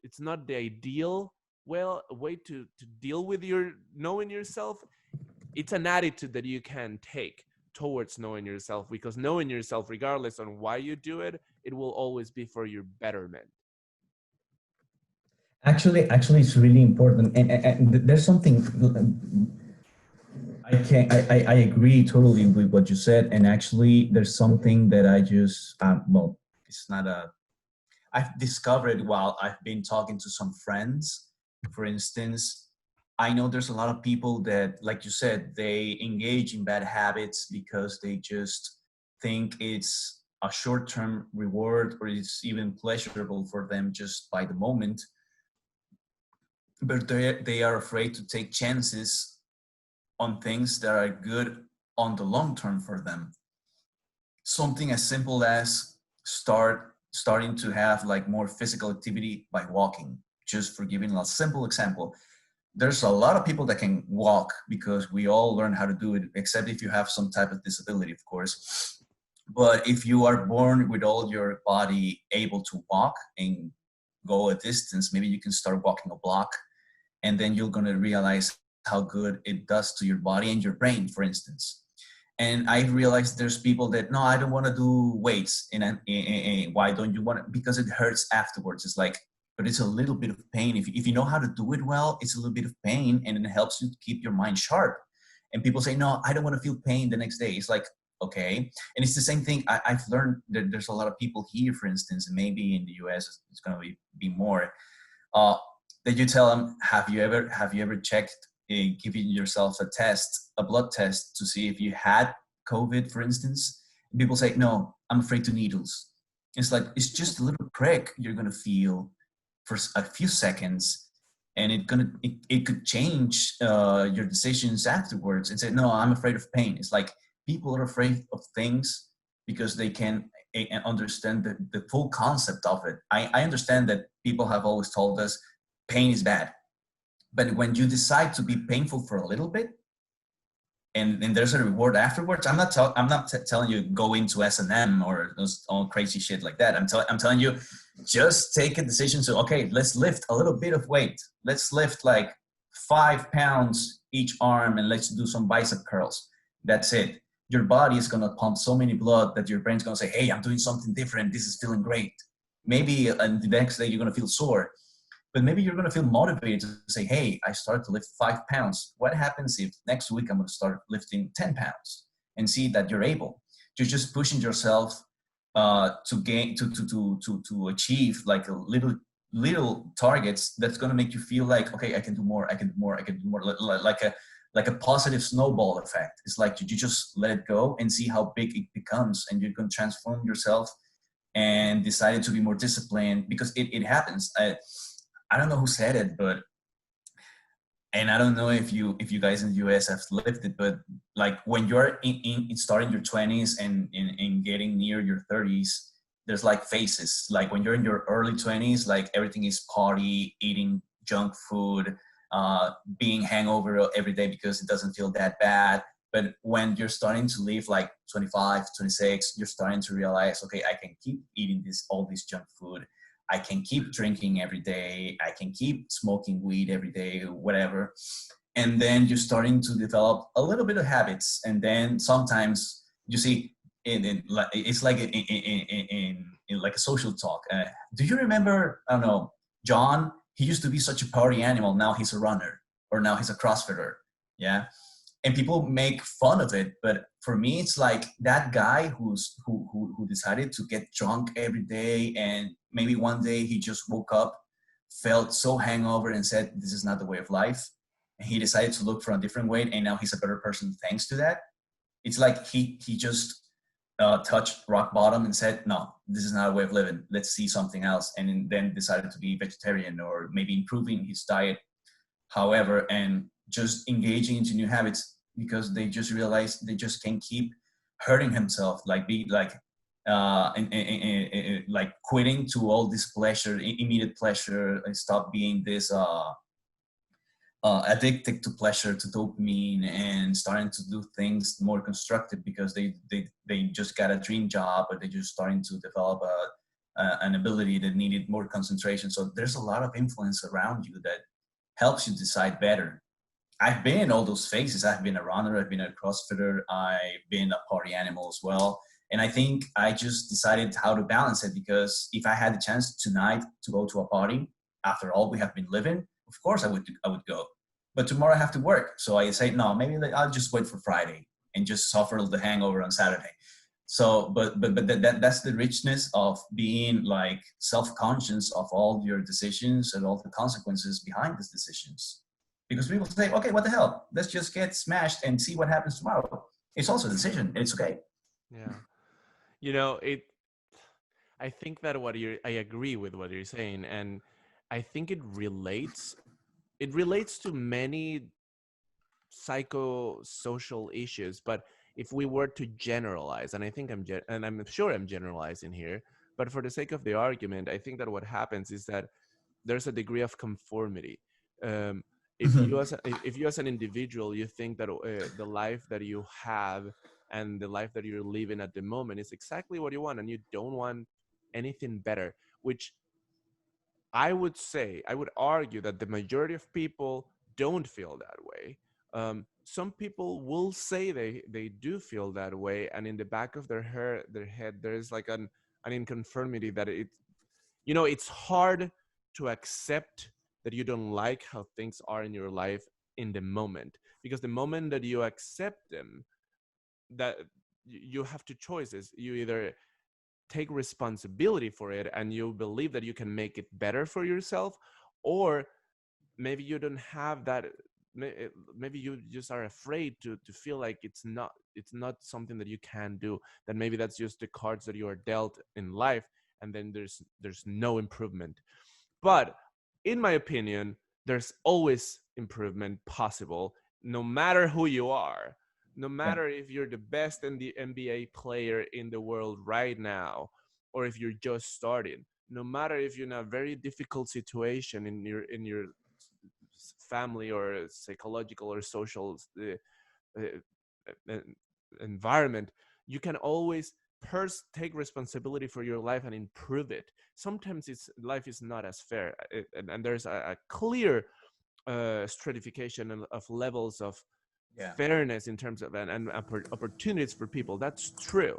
it's not the ideal way to deal with your knowing yourself, it's an attitude that you can take towards knowing yourself, because knowing yourself, regardless on why you do it, it will always be for your betterment. Actually, it's really important, and there's something I agree totally with what you said, and actually, there's something that I just well, it's not a I've discovered while I've been talking to some friends. For instance, I know there's a lot of people that, like you said, they engage in bad habits because they just think it's a short-term reward or it's even pleasurable for them just by the moment, but they are afraid to take chances on things that are good on the long term for them. Something as simple as starting to have like more physical activity by walking, just for giving a simple example. there's a lot of people that can walk because we all learn how to do it, except if you have some type of disability, of course. But if you are born with all your body able to walk and go a distance, maybe you can start walking a block, and then you're going to realize how good it does to your body and your brain, for instance. And I realized there's people that, no, I don't want to do weights. And why don't you want it? Because it hurts afterwards. It's like, but it's a little bit of pain. If you know how to do it well, it's a little bit of pain, and it helps you keep your mind sharp. And people say, no, I don't want to feel pain the next day. It's like, okay. And it's the same thing. I've learned that there's a lot of people here, for instance, and maybe in the US it's going to be more, uh, that you tell them, have you ever checked, giving yourself a test, a blood test, to see if you had COVID, for instance? And people say, no, I'm afraid to needles. It's like, it's just a little prick you're going to feel for a few seconds, and it could change your decisions afterwards, and say, no, I'm afraid of pain. It's like, people are afraid of things because they can understand the full concept of it. I understand that people have always told us pain is bad, but when you decide to be painful for a little bit, and there's a reward afterwards, I'm not telling you go into S&M or those all crazy shit like that. I'm telling you, just take a decision. So, okay, let's lift a little bit of weight. Let's lift like 5 pounds each arm, and let's do some bicep curls. That's it. Your body is going to pump so many blood that your brain's going to say, hey, I'm doing something different. This is feeling great. Maybe the next day you're going to feel sore, but maybe you're going to feel motivated to say, hey, I started to lift 5 pounds. What happens if next week I'm going to start lifting 10 pounds, and see that you're able? You're just pushing yourself to achieve like a little targets that's going to make you feel like, okay, I can do more, I can do more, I can do more, like a positive snowball effect. It's like you just let it go and see how big it becomes, and you're going to transform yourself and decided to be more disciplined, because it happens. I don't know who said it, but, and I don't know if you guys in the US have lived it, but like when you're in starting your 20s and in getting near your 30s, there's like phases. Like when you're in your early 20s, like everything is party, eating junk food, being hangover every day because it doesn't feel that bad. But when you're starting to live like 25, 26, you're starting to realize, okay, I can keep eating all this junk food. I can keep drinking every day. I can keep smoking weed every day, whatever. And then you're starting to develop a little bit of habits. And then sometimes you see, it's like in like a social talk. Do you remember, I don't know, John? He used to be such a party animal. Now he's a runner, or now he's a CrossFitter. Yeah. And people make fun of it, but for me it's like that guy who decided to get drunk every day, and maybe one day he just woke up, felt so hangover, and said, this is not the way of life, and he decided to look for a different way, and now he's a better person thanks to that. It's like he just touched rock bottom and said, no, this is not a way of living, let's see something else, and then decided to be vegetarian, or maybe improving his diet, however, and just engaging into new habits, because they just realize they just can't keep hurting himself, like be like like quitting to all this pleasure, immediate pleasure, and stop being this addicted to pleasure, to dopamine, and starting to do things more constructive because they just got a dream job, or they just starting to develop an ability that needed more concentration. So there's a lot of influence around you that helps you decide better. I've been in all those phases. I've been a runner, I've been a CrossFitter, I've been a party animal as well. And I think I just decided how to balance it, because if I had the chance tonight to go to a party, after all we have been living, of course I would go. But tomorrow I have to work. So I say, no, maybe I'll just wait for Friday and just suffer the hangover on Saturday. So, but that's the richness of being like self-conscious of all your decisions and all the consequences behind these decisions. Because people say, okay, what the hell? Let's just get smashed and see what happens tomorrow. It's also a decision. It's okay. Yeah. You know, I think that I agree with what you're saying, and I think it relates to many psychosocial issues. But if we were to generalize, and I think and I'm sure I'm generalizing here, but for the sake of the argument, I think that what happens is that there's a degree of conformity. Um, if you as an individual, you think that the life that you have and the life that you're living at the moment is exactly what you want, and you don't want anything better, which I would argue that the majority of people don't feel that way. Some people will say they do feel that way, and in the back of their head, there's like an inconformity that it's hard to accept that you don't like how things are in your life in the moment, because the moment that you accept them, that you have two choices. You either take responsibility for it and you believe that you can make it better for yourself, or maybe you don't have that. Maybe you just are afraid to feel like it's not something that you can do, that maybe that's just the cards that you are dealt in life, and then there's no improvement. But in my opinion, there's always improvement possible, no matter who you are, no Yeah, matter if you're the best in the NBA player in the world right now, or if you're just starting, no matter if you're in a very difficult situation in your family or psychological or social uh, uh, environment, you can always first take responsibility for your life and improve it. Sometimes life is not as fair, and there's a clear stratification of levels of yeah, fairness in terms of and opportunities for people. That's true.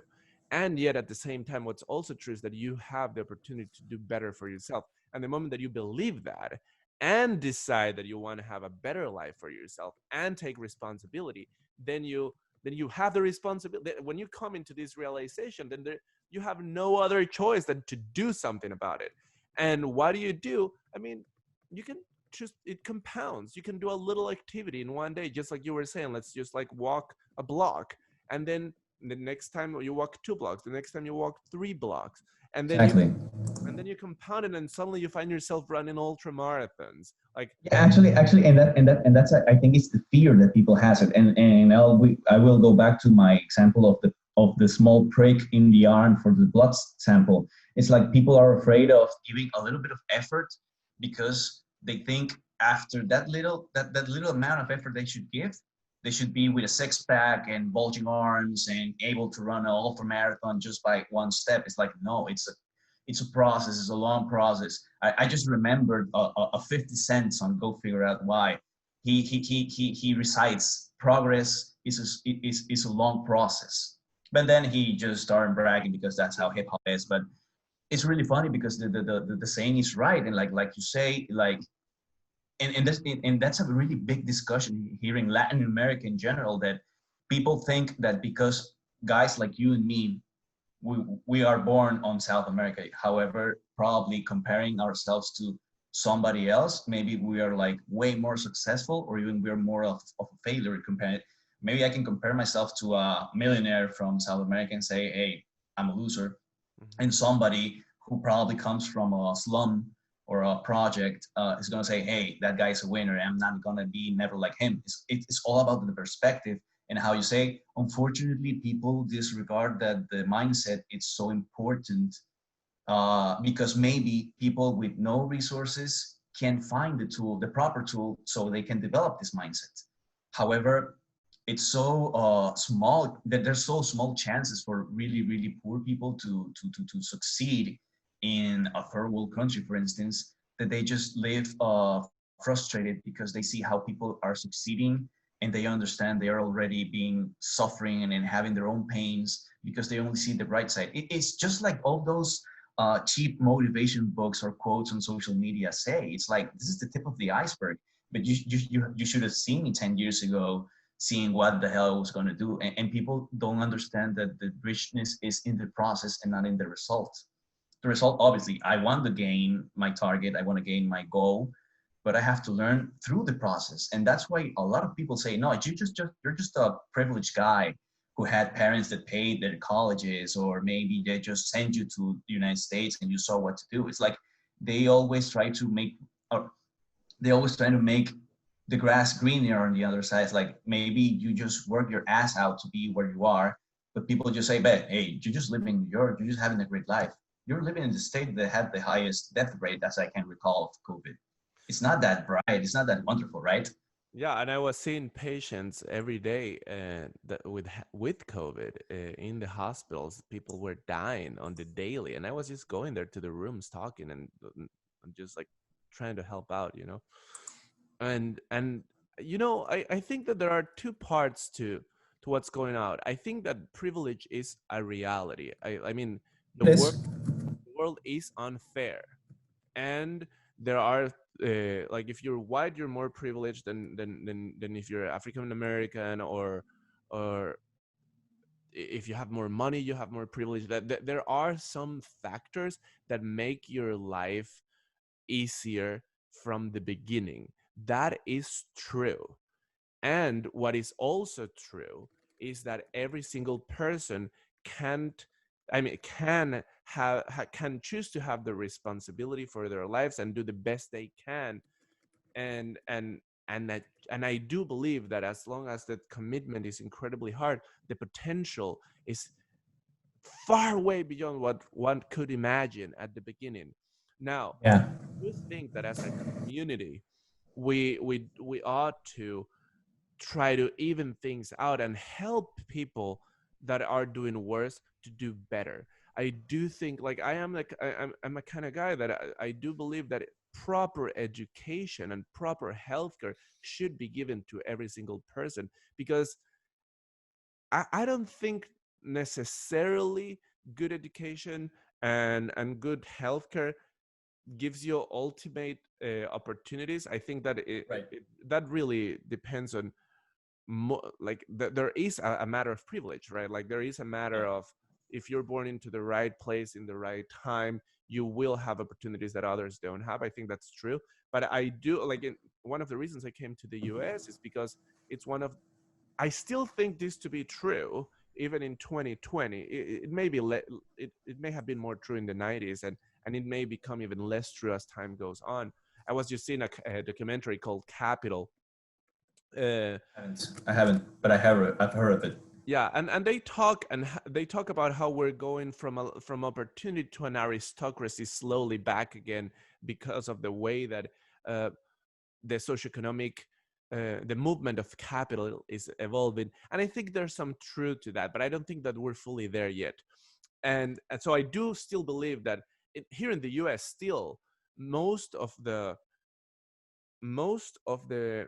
And yet at the same time, what's also true is that you have the opportunity to do better for yourself. And the moment that you believe that and decide that you want to have a better life for yourself and take responsibility, then you have the responsibility. When you come into this realization, then you have no other choice than to do something about it. And what do you do? I mean, you can just, it compounds. You can do a little activity in one day, just like you were saying. Let's just like walk a block, and then the next time you walk 2 blocks, the next time you walk 3 blocks, and then you exactly. compound it, and suddenly you find yourself running ultra marathons. Like, Yeah, actually, and that's I think it's the fear that people has it, and I will go back to my example of the small prick in the arm for the blood sample. It's like people are afraid of giving a little bit of effort because they think after that little amount of effort they should give, they should be with a six pack and bulging arms and able to run an ultra marathon just by one step. It's like no, it's a process. It's a long process. I just remembered a 50 Cent song. Go figure out why. He recites progress is a long process. But then he just started bragging because that's how hip hop is. But it's really funny because the saying is right. And like you say, like and that's a really big discussion here in Latin America in general, that people think that because guys like you and me, we are born on South America. However, probably comparing ourselves to somebody else, maybe we are like way more successful, or even we're more of a failure compared. Maybe I can compare myself to a millionaire from South America and say, hey, I'm a loser. mhm. And somebody who probably comes from a slum or a project is going to say, hey, that guy's a winner. I'm not going to be never like him. It's all about the perspective and how you say. Unfortunately, people disregard that the mindset is so important, because maybe people with no resources can find the proper tool, so they can develop this mindset. However, it's so small that there's so small chances for really poor people to succeed in a third world country, for instance, that they just live frustrated because they see how people are succeeding, and they understand they are already being suffering and having their own pains because they only see the bright side. It's just like all those cheap motivation books or quotes on social media say. It's like this is the tip of the iceberg, but you should have seen me 10 years ago, seeing what the hell I was going to do. And people don't understand that the richness is in the process and not in the result. The result, obviously, I want to gain my target, I want to gain my goal, but I have to learn through the process. And that's why a lot of people say, no, you're just a privileged guy who had parents that paid their colleges, or maybe they just sent you to the United States and you saw what to do. It's like they always try to make, or they always try to make the grass greener on the other side. It's like maybe you just work your ass out to be where you are, but people just say, "Bet, hey, you're just living in New York. You're just having a great life. You're living in the state that had the highest death rate, as I can recall, of COVID." it's not that bright. It's not that wonderful, right? Yeah, and I was seeing patients every day that with COVID in the hospitals. People were dying on the daily, and I was just going there to the rooms, talking and just like trying to help out, you know. And you know, I think that there are two parts to what's going on. I think that privilege is a reality. I mean, the It world is. the world is unfair, and there are like if you're white you're more privileged than if you're African American, or if you have more money you have more privilege. That there are some factors that make your life easier from the beginning. That is true. And what is also true is that every single person can't, I mean, can choose to have the responsibility for their lives and do the best they can. And I do believe that as long as that commitment is incredibly hard, the potential is far way beyond what one could imagine at the beginning. Now, Yeah. I do think that as a community, we ought to try to even things out and help people that are doing worse to do better. I do think, like, I'm a kind of guy that I do believe that proper education and proper healthcare should be given to every single person, because I don't think necessarily good education and good healthcare gives you ultimate opportunities. I think that Right. that really depends on there is a matter of privilege, right? Like there is a matter Yeah. of, if you're born into the right place in the right time, you will have opportunities that others don't have. I think that's true. But I do like one of the reasons I came to the US is because it's one of, I still think this to be true even in 2020. It may be it may have been more true in the 90s, and it may become even less true as time goes on. I was just seeing a documentary called Capital. uh, I haven't, but I've heard of it. yeah, and they talk about how we're going from opportunity to an aristocracy slowly back again, because of the way that uh, the socioeconomic the movement of capital is evolving. And I think there's some truth to that, but I don't think that we're fully there yet. And so I do still believe that here in the US still, most of the most of the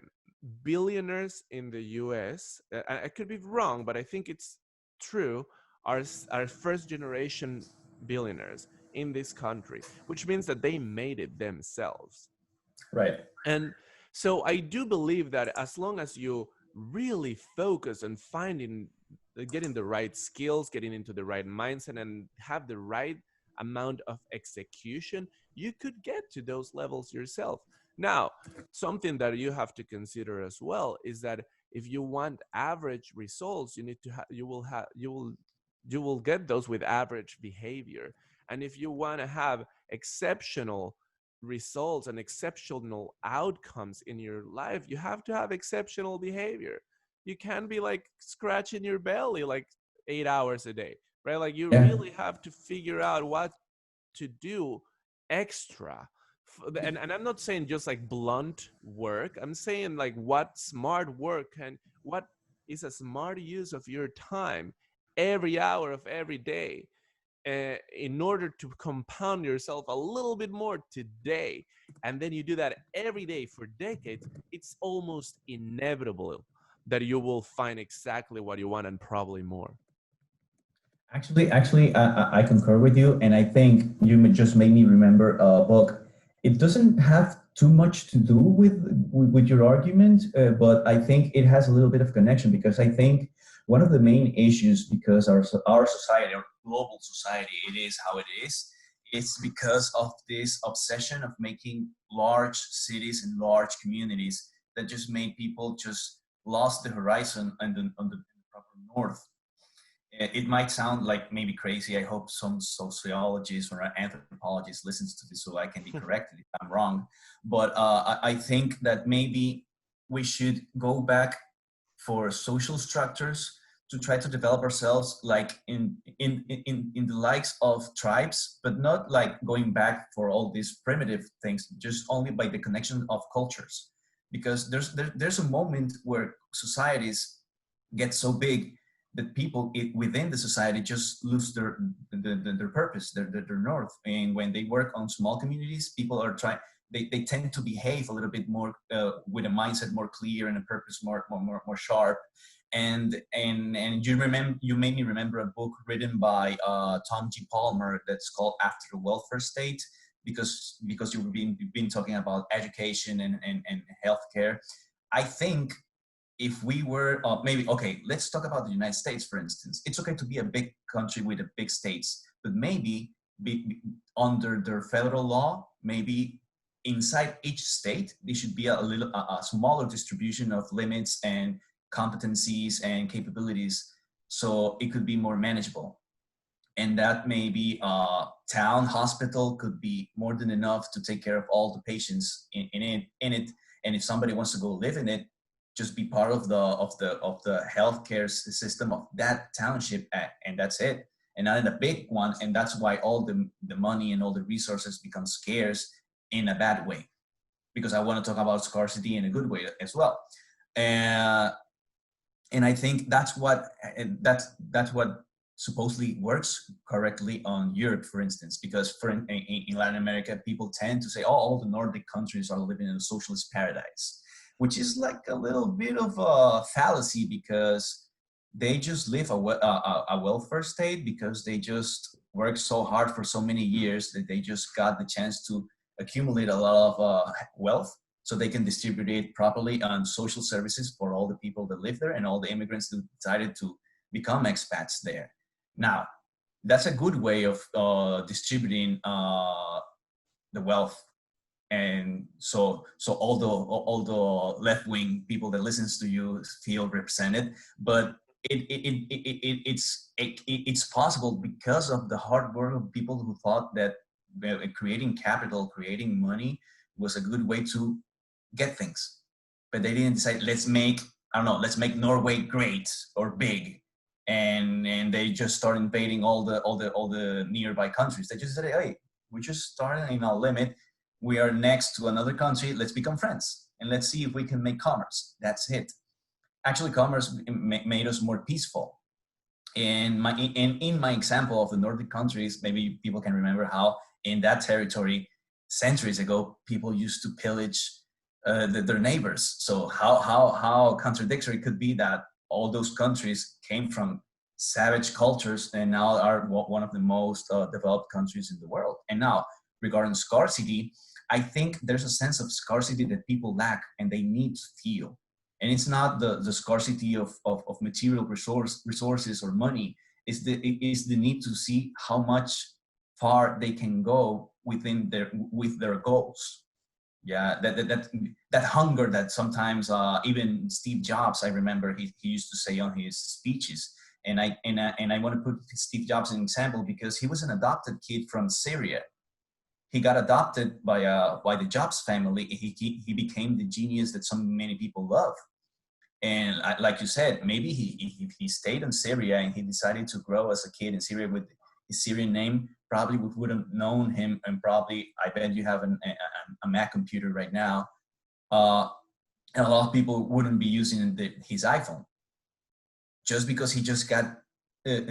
billionaires in the US, I could be wrong, but I think it's true, are first generation billionaires in this country, which means that they made it themselves. Right. And so I do believe that as long as you really focus on finding, getting the right skills, getting into the right mindset, and have the right amount of execution, you could get to those levels yourself. Now, something that you have to consider as well is that if you want average results, you need to you will get those with average behavior. And if you want to have exceptional results and exceptional outcomes in your life, you have to have exceptional behavior. You can't be like scratching your belly like 8 hours a day, right? Like you Yeah. really have to figure out what to do extra. And I'm not saying just like blunt work. I'm saying like what smart work and what is a smart use of your time every hour of every day, in order to compound yourself a little bit more today, and then you do that every day for decades, it's almost inevitable that you will find exactly what you want and probably more. Actually, I concur with you, and I think just made me remember a book. It doesn't have too much to do with your argument, but I think it has a little bit of connection, because I think one of the main issues, because our society, our global society, it is how it is. It's because of this obsession of making large cities and large communities that just made people just lost the horizon on the proper north. It might sound like maybe crazy. I hope some sociologist or anthropologist listens to this so I can be corrected if I'm wrong. But I think that maybe we should go back for social structures to try to develop ourselves like in the likes of tribes, but not like going back for all these primitive things, just only by the connection of cultures. Because there's a moment where societies get so big that people within the society just lose their purpose, their north. And when they work on small communities, people are trying, they tend to behave a little bit more with a mindset more clear and a purpose more sharp. And you made me remember a book written by Tom G. Palmer that's called After the Welfare State, because you've been talking about education and healthcare. I think if we were maybe, okay, let's talk about the United States, for instance. It's okay to be a big country with a big states, but maybe under their federal law, maybe inside each state, there should be a smaller distribution of limits and competencies and capabilities, so it could be more manageable. And that maybe a town hospital could be more than enough to take care of all the patients in it. And if somebody wants to go live in it, just be part of the healthcare system of that township, and that's it. And not in a big one. And that's why all the money and all the resources become scarce in a bad way, because I want to talk about scarcity in a good way as well. And I think that's what supposedly works correctly on Europe, for instance, because in Latin America, people tend to say, oh, all the Nordic countries are living in a socialist paradise, which is like a little bit of a fallacy, because they just live a welfare state because they just worked so hard for so many years that they just got the chance to accumulate a lot of wealth, so they can distribute it properly on social services for all the people that live there and all the immigrants who decided to become expats there. Now, that's a good way of distributing the wealth. And so all the left-wing people that listens to you feel represented, but it's possible because of the hard work of people who thought that creating capital, creating money was a good way to get things. But they didn't decide, let's make Norway great or big, and they just start invading all the nearby countries. They just said, hey, we just started in our limit. We are next to another country. Let's become friends and let's see if we can make commerce. That's it. Actually, commerce made us more peaceful. And in my example of the Nordic countries, maybe people can remember how in that territory centuries ago, people used to pillage their neighbors. So how contradictory could be that all those countries came from savage cultures and now are one of the most developed countries in the world. And now, regarding scarcity, I think there's a sense of scarcity that people lack and they need to feel. And it's not the scarcity of material resources or money. It's the need to see how much far they can go with their goals. Yeah, that hunger that sometimes even Steve Jobs, I remember he used to say on his speeches. And I want to put Steve Jobs as an example because he was an adopted kid from Syria. He got adopted by the Jobs family. He became the genius that so many people love. And like you said, maybe he stayed in Syria and he decided to grow as a kid in Syria with his Syrian name. Probably we would have known him, and probably I bet you have a Mac computer right now, and a lot of people wouldn't be using his iPhone just because he just got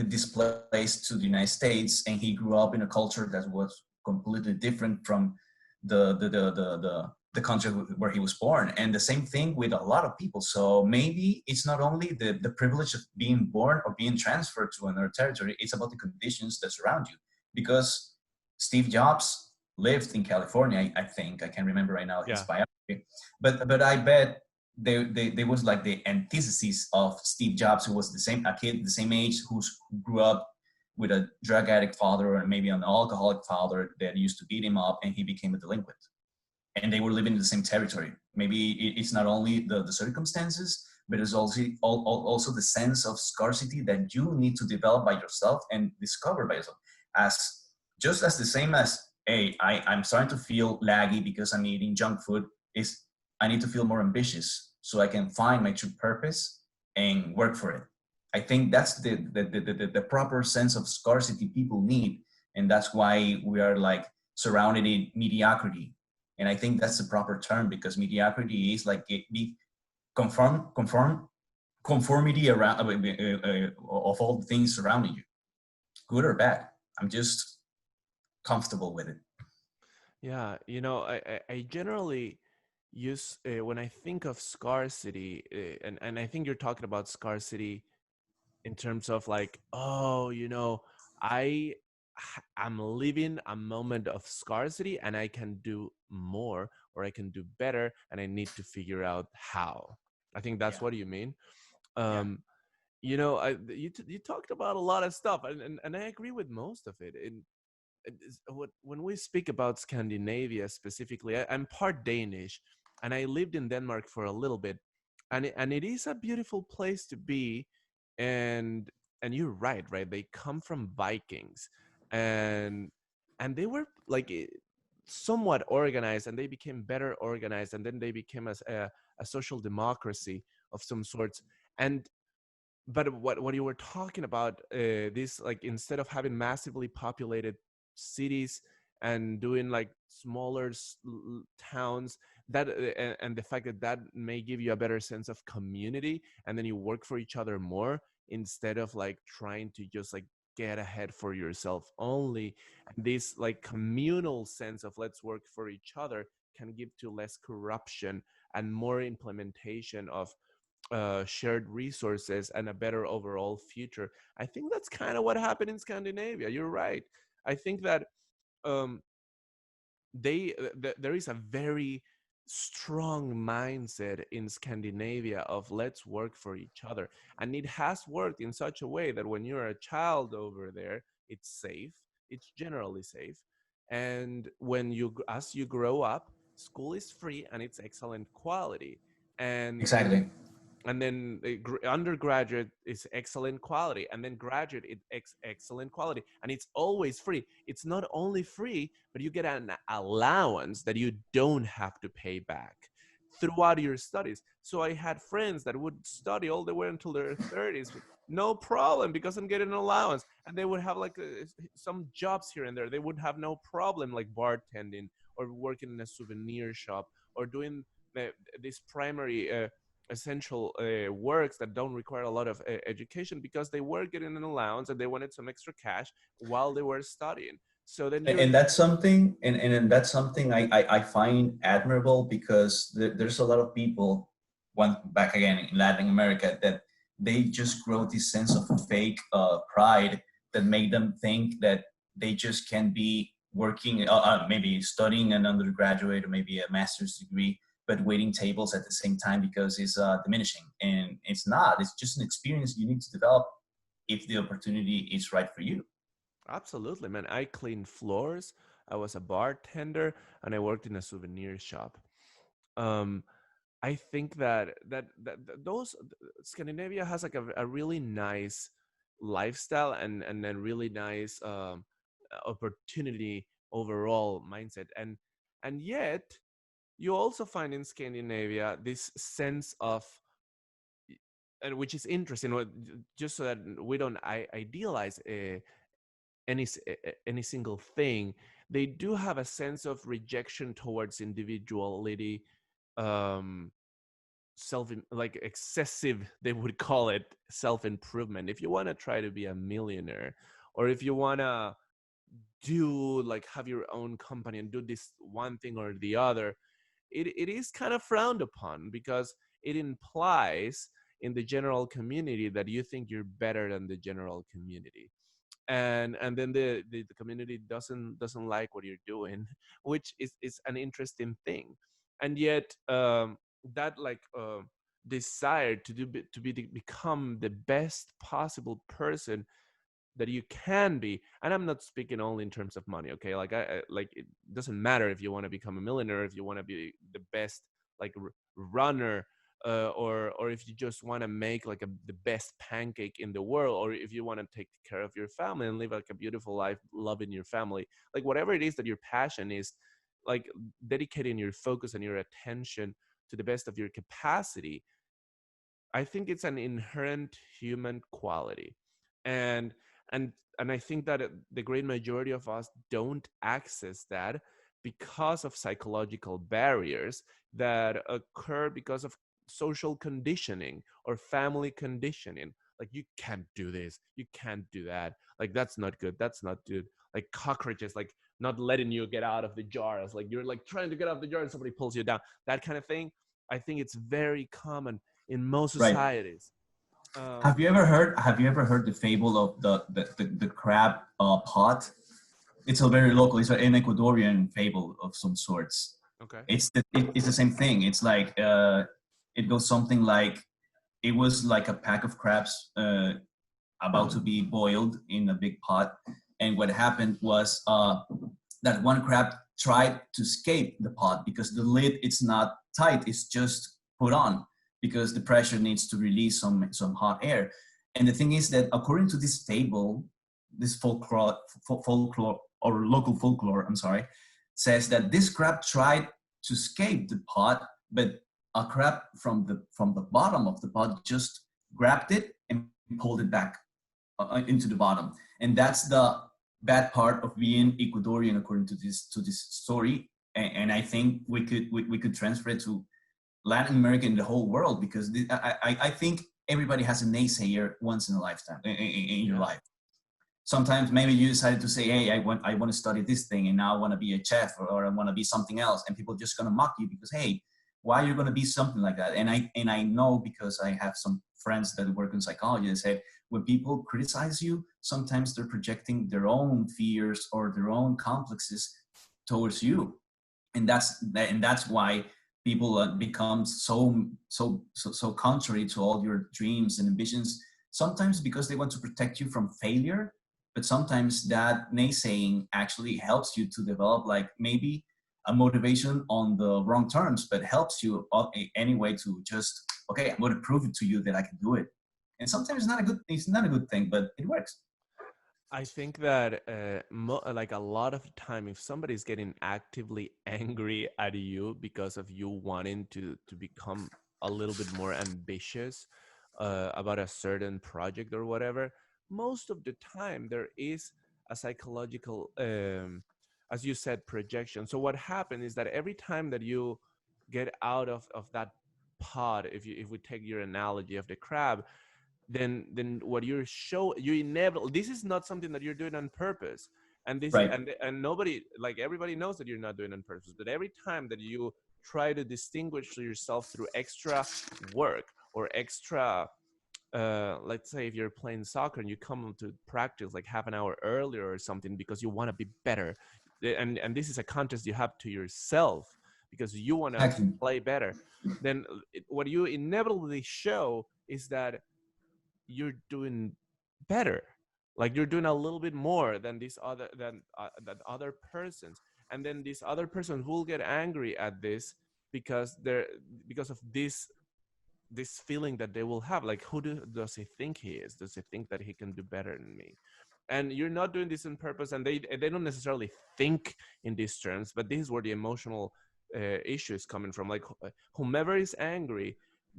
displaced to the United States and he grew up in a culture that was completely different from the country where he was born. And the same thing with a lot of people. So maybe it's not only the privilege of being born or being transferred to another territory, it's about the conditions that surround you. Because Steve Jobs lived in California, I think. I can't remember right now his biography. But I bet there was like the antithesis of Steve Jobs, who was a kid the same age, who grew up with a drug addict father or maybe an alcoholic father that used to beat him up, and he became a delinquent. And they were living in the same territory. Maybe it's not only the circumstances, but it's also the sense of scarcity that you need to develop by yourself and discover by yourself. Just as the same as, hey, I'm starting to feel laggy because I'm eating junk food, is I need to feel more ambitious so I can find my true purpose and work for it. I think that's the proper sense of scarcity people need. And that's why we are like surrounded in mediocrity. And I think that's the proper term, because mediocrity is like be conformity around of all the things surrounding you, good or bad. I'm just comfortable with it. Yeah, I generally use when I think of scarcity, and I think you're talking about scarcity in terms of like, oh, I I'm living a moment of scarcity and I can do more or I can do better and I need to figure out how. I think that's Yeah, what you mean. yeah, Um, you talked about a lot of stuff, and I agree with most of it. When we speak about Scandinavia specifically, I'm part Danish, and I lived in Denmark for a little bit, and it is a beautiful place to be, and you're right, right? They come from Vikings, and they were like somewhat organized, and they became better organized, and then they became a social democracy of some sorts, and but what you were talking about, this like instead of having massively populated cities and doing like smaller towns, that and the fact that that may give you a better sense of community, and then you work for each other more instead of like trying to just like get ahead for yourself only, and this like communal sense of let's work for each other can give to less corruption and more implementation of shared resources and a better overall future. I think that's kind of what happened in Scandinavia. You're right. I think that um, there is a very strong mindset in Scandinavia of let's work for each other, and it has worked in such a way that when you're a child over there, it's safe. It's generally safe, and when as you grow up, school is free and it's excellent quality, and exactly. then undergraduate is excellent quality, and then graduate is excellent quality, and it's always free. It's not only free, but you get an allowance that you don't have to pay back throughout your studies. So I had friends that would study all the way until their 30s with no problem because I'm getting an allowance, and they would have like some jobs here and there. They would have no problem like bartending or working in a souvenir shop or doing uh, this primary essential works that don't require a lot of education because they were getting an allowance and they wanted some extra cash while they were studying. So then you're And that's something, and that's something I find admirable, because there's a lot of people, one back again in Latin America, that they just grow this sense of fake pride that make them think that they just can be working, maybe studying an undergraduate or maybe a master's degree, but waiting tables at the same time, because it's diminishing. And it's not. It's just an experience you need to develop if the opportunity is right for you. absolutely, man. I cleaned floors, I was a bartender, and I worked in a souvenir shop. Um, I think that those Scandinavia has like a really nice lifestyle and then really nice opportunity overall mindset, and yet you also find in Scandinavia this sense of, and which is interesting, just so that we don't idealize any single thing. They do have a sense of rejection towards individuality, um, self like excessive, they would call it self improvement. If you want to try to be a millionaire, or if you want to do like have your own company and do this one thing or the other, it is kind of frowned upon because it implies in the general community that you think you're better than the general community, and then the community doesn't like what you're doing, which is an interesting thing. And yet that like desire to become the best possible person that you can be, and I'm not speaking only in terms of money, okay? Like I like it doesn't matter if you want to become a millionaire, if you want to be the best like runner, or if you just want to make like the best pancake in the world, or if you want to take care of your family and live like a beautiful life loving your family, like whatever it is that your passion is, like dedicating your focus and your attention to the best of your capacity. I think it's an inherent human quality, and and and I think that the great majority of us don't access that because of psychological barriers that occur because of social conditioning or family conditioning. Like, you can't do this, you can't do that, like that's not good, that's not good. Like cockroaches, like not letting you get out of the jars, like you're like trying to get out of the jar and somebody pulls you down, that kind of thing. I think it's very common in most Right. societies. Um, Have you ever heard the fable of the crab pot? It's a very local. It's an Ecuadorian fable of some sorts. okay. It's the same thing. It's like it goes something like it was like a pack of crabs about to be boiled in a big pot, and what happened was that one crab tried to escape the pot because the lid it's not tight, it's just put on because the pressure needs to release some hot air. And the thing is that according to this fable, this folklore or local folklore, I'm sorry, says that this crab tried to escape the pot, but a crab from the bottom of the pot just grabbed it and pulled it back into the bottom. And that's the bad part of being Ecuadorian, according to this story. And I think we could transfer it to Latin America and the whole world, because I think everybody has a naysayer once in a lifetime in your Yeah. life. Sometimes maybe you decided to say, hey, I want to study this thing, and now I want to be a chef, or I want to be something else, and people are just going to mock you because, hey, why are you going to be something like that? And I know, because I have some friends that work in psychology, they say when people criticize you, sometimes they're projecting their own fears or their own complexes towards you. And that's why people become so contrary to all your dreams and ambitions, sometimes because they want to protect you from failure, but sometimes that naysaying actually helps you to develop, like, maybe a motivation on the wrong terms, but helps you anyway to just, okay, I'm going to prove it to you that I can do it. And sometimes it's not a good thing, but it works. I think that like a lot of the time, if somebody's getting actively angry at you because of you wanting to become a little bit more ambitious about a certain project or whatever, most of the time there is a psychological, as you said, projection. So what happened is that every time that you get out of that pod, if we take your analogy of the crab, then what you inevitably, this is not something that you're doing on purpose, and this is Right. and nobody, like, everybody knows that you're not doing it on purpose, but every time that you try to distinguish yourself through extra work or extra, let's say if you're playing soccer and you come to practice like half an hour earlier or something because you want to be better, and this is a contest you have to yourself because you want to Exactly. play better, then what you inevitably show is that you're doing better, like you're doing a little bit more than this other than other persons, and then these other persons will get angry at this because they're because of this feeling that they will have, like, does he think he is, does he think that he can do better than me? And you're not doing this on purpose, and they don't necessarily think in these terms, but this is where the emotional issue is coming from. Like, whomever is angry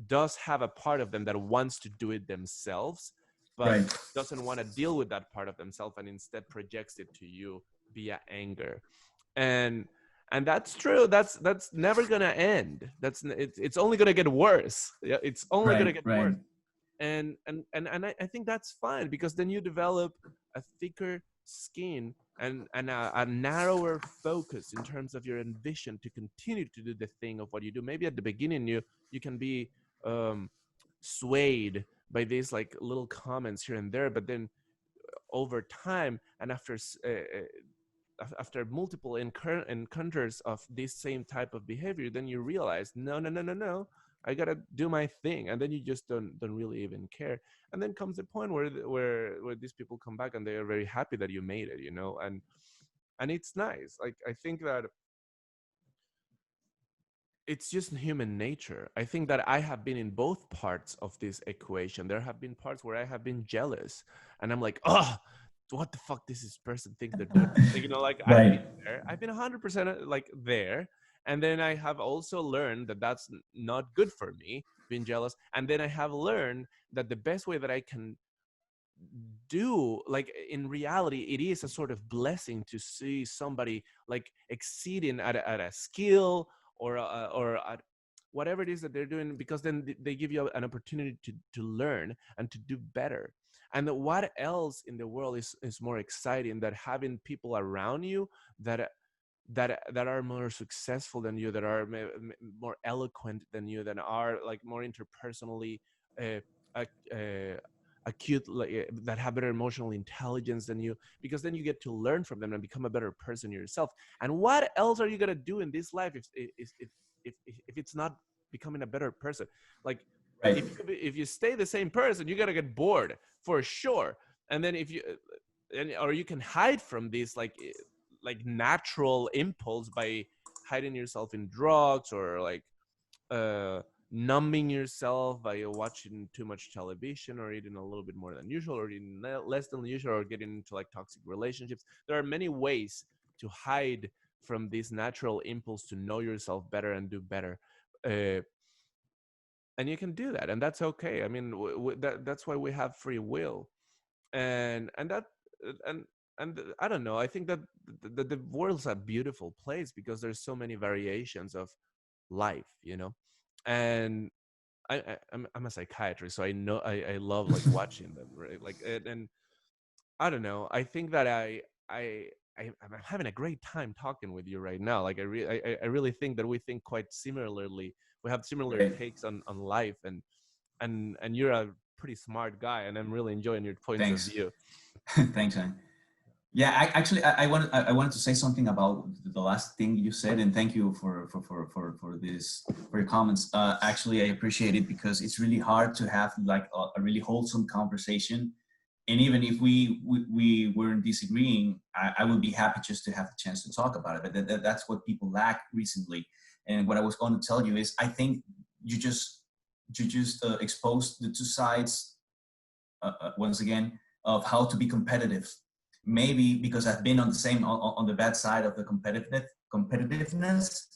does have a part of them that wants to do it themselves, but Right. doesn't want to deal with that part of themselves, and instead projects it to you via anger. and and that's true, that's never gonna end, it's only gonna get worse. Yeah, it's only gonna Right. get Right. worse. And I think that's fine, because then you develop a thicker skin and a narrower focus in terms of your ambition to continue to do the thing of what you do. Maybe at the beginning you can be um swayed by these like little comments here and there, but then over time and after multiple encounters of this same type of behavior, then you realize, no, no, no, no, no, I gotta do my thing, and then you just don't really even care. And then comes the point where these people come back and they are very happy that you made it, and it's nice. Like, I think that it's just human nature. I think that I have been in both parts of this equation. There have been parts where I have been jealous, and I'm like, oh, what the fuck does this person think they're doing? Like, I've been Right. there. I've been 100% like there, And then I have also learned that that's not good for me, being jealous. And then I have learned that the best way that I can do, like in reality, it is a sort of blessing to see somebody like exceeding at a skill, or at whatever it is that they're doing, because then they give you an opportunity to learn and to do better. And what else in the world is more exciting than having people around you that that are more successful than you, that are more eloquent than you, that are like more interpersonally uh, uh, acute, like, that have better emotional intelligence than you, because then you get to learn from them and become a better person yourself. And what else are you going to do in this life if it's not becoming a better person? Like, Right. if you stay the same person, you're going to get bored for sure. And then if you or you can hide from this like natural impulse by hiding yourself in drugs, or like uh numbing yourself by watching too much television, or eating a little bit more than usual, or eating less than usual, or getting into like toxic relationships. There are many ways to hide from this natural impulse to know yourself better and do better. uh, and you can do that, and that's okay. I mean, that's why we have free will. And that and I don't know, I think that the world's a beautiful place because there's so many variations of life, you know. And I'm a psychiatrist, so I know I love like watching them, right? Like, and I don't know, I think that I I'm having a great time talking with you right now. Like, I really think that we think quite similarly. We have similar Right. takes on life, and you're a pretty smart guy, and I'm really enjoying your points of Thanks. view. Thanks, man. Yeah, I wanted to say something about the last thing you said, and thank you for this, for your comments. Actually, I appreciate it because it's really hard to have like a really wholesome conversation. And even if we weren't disagreeing, I would be happy just to have the chance to talk about it. But that's what people lack recently. And what I was going to tell you is, I think you just exposed the two sides, once again, of how to be competitive. Maybe because I've been on the same on the bad side of the competitiveness,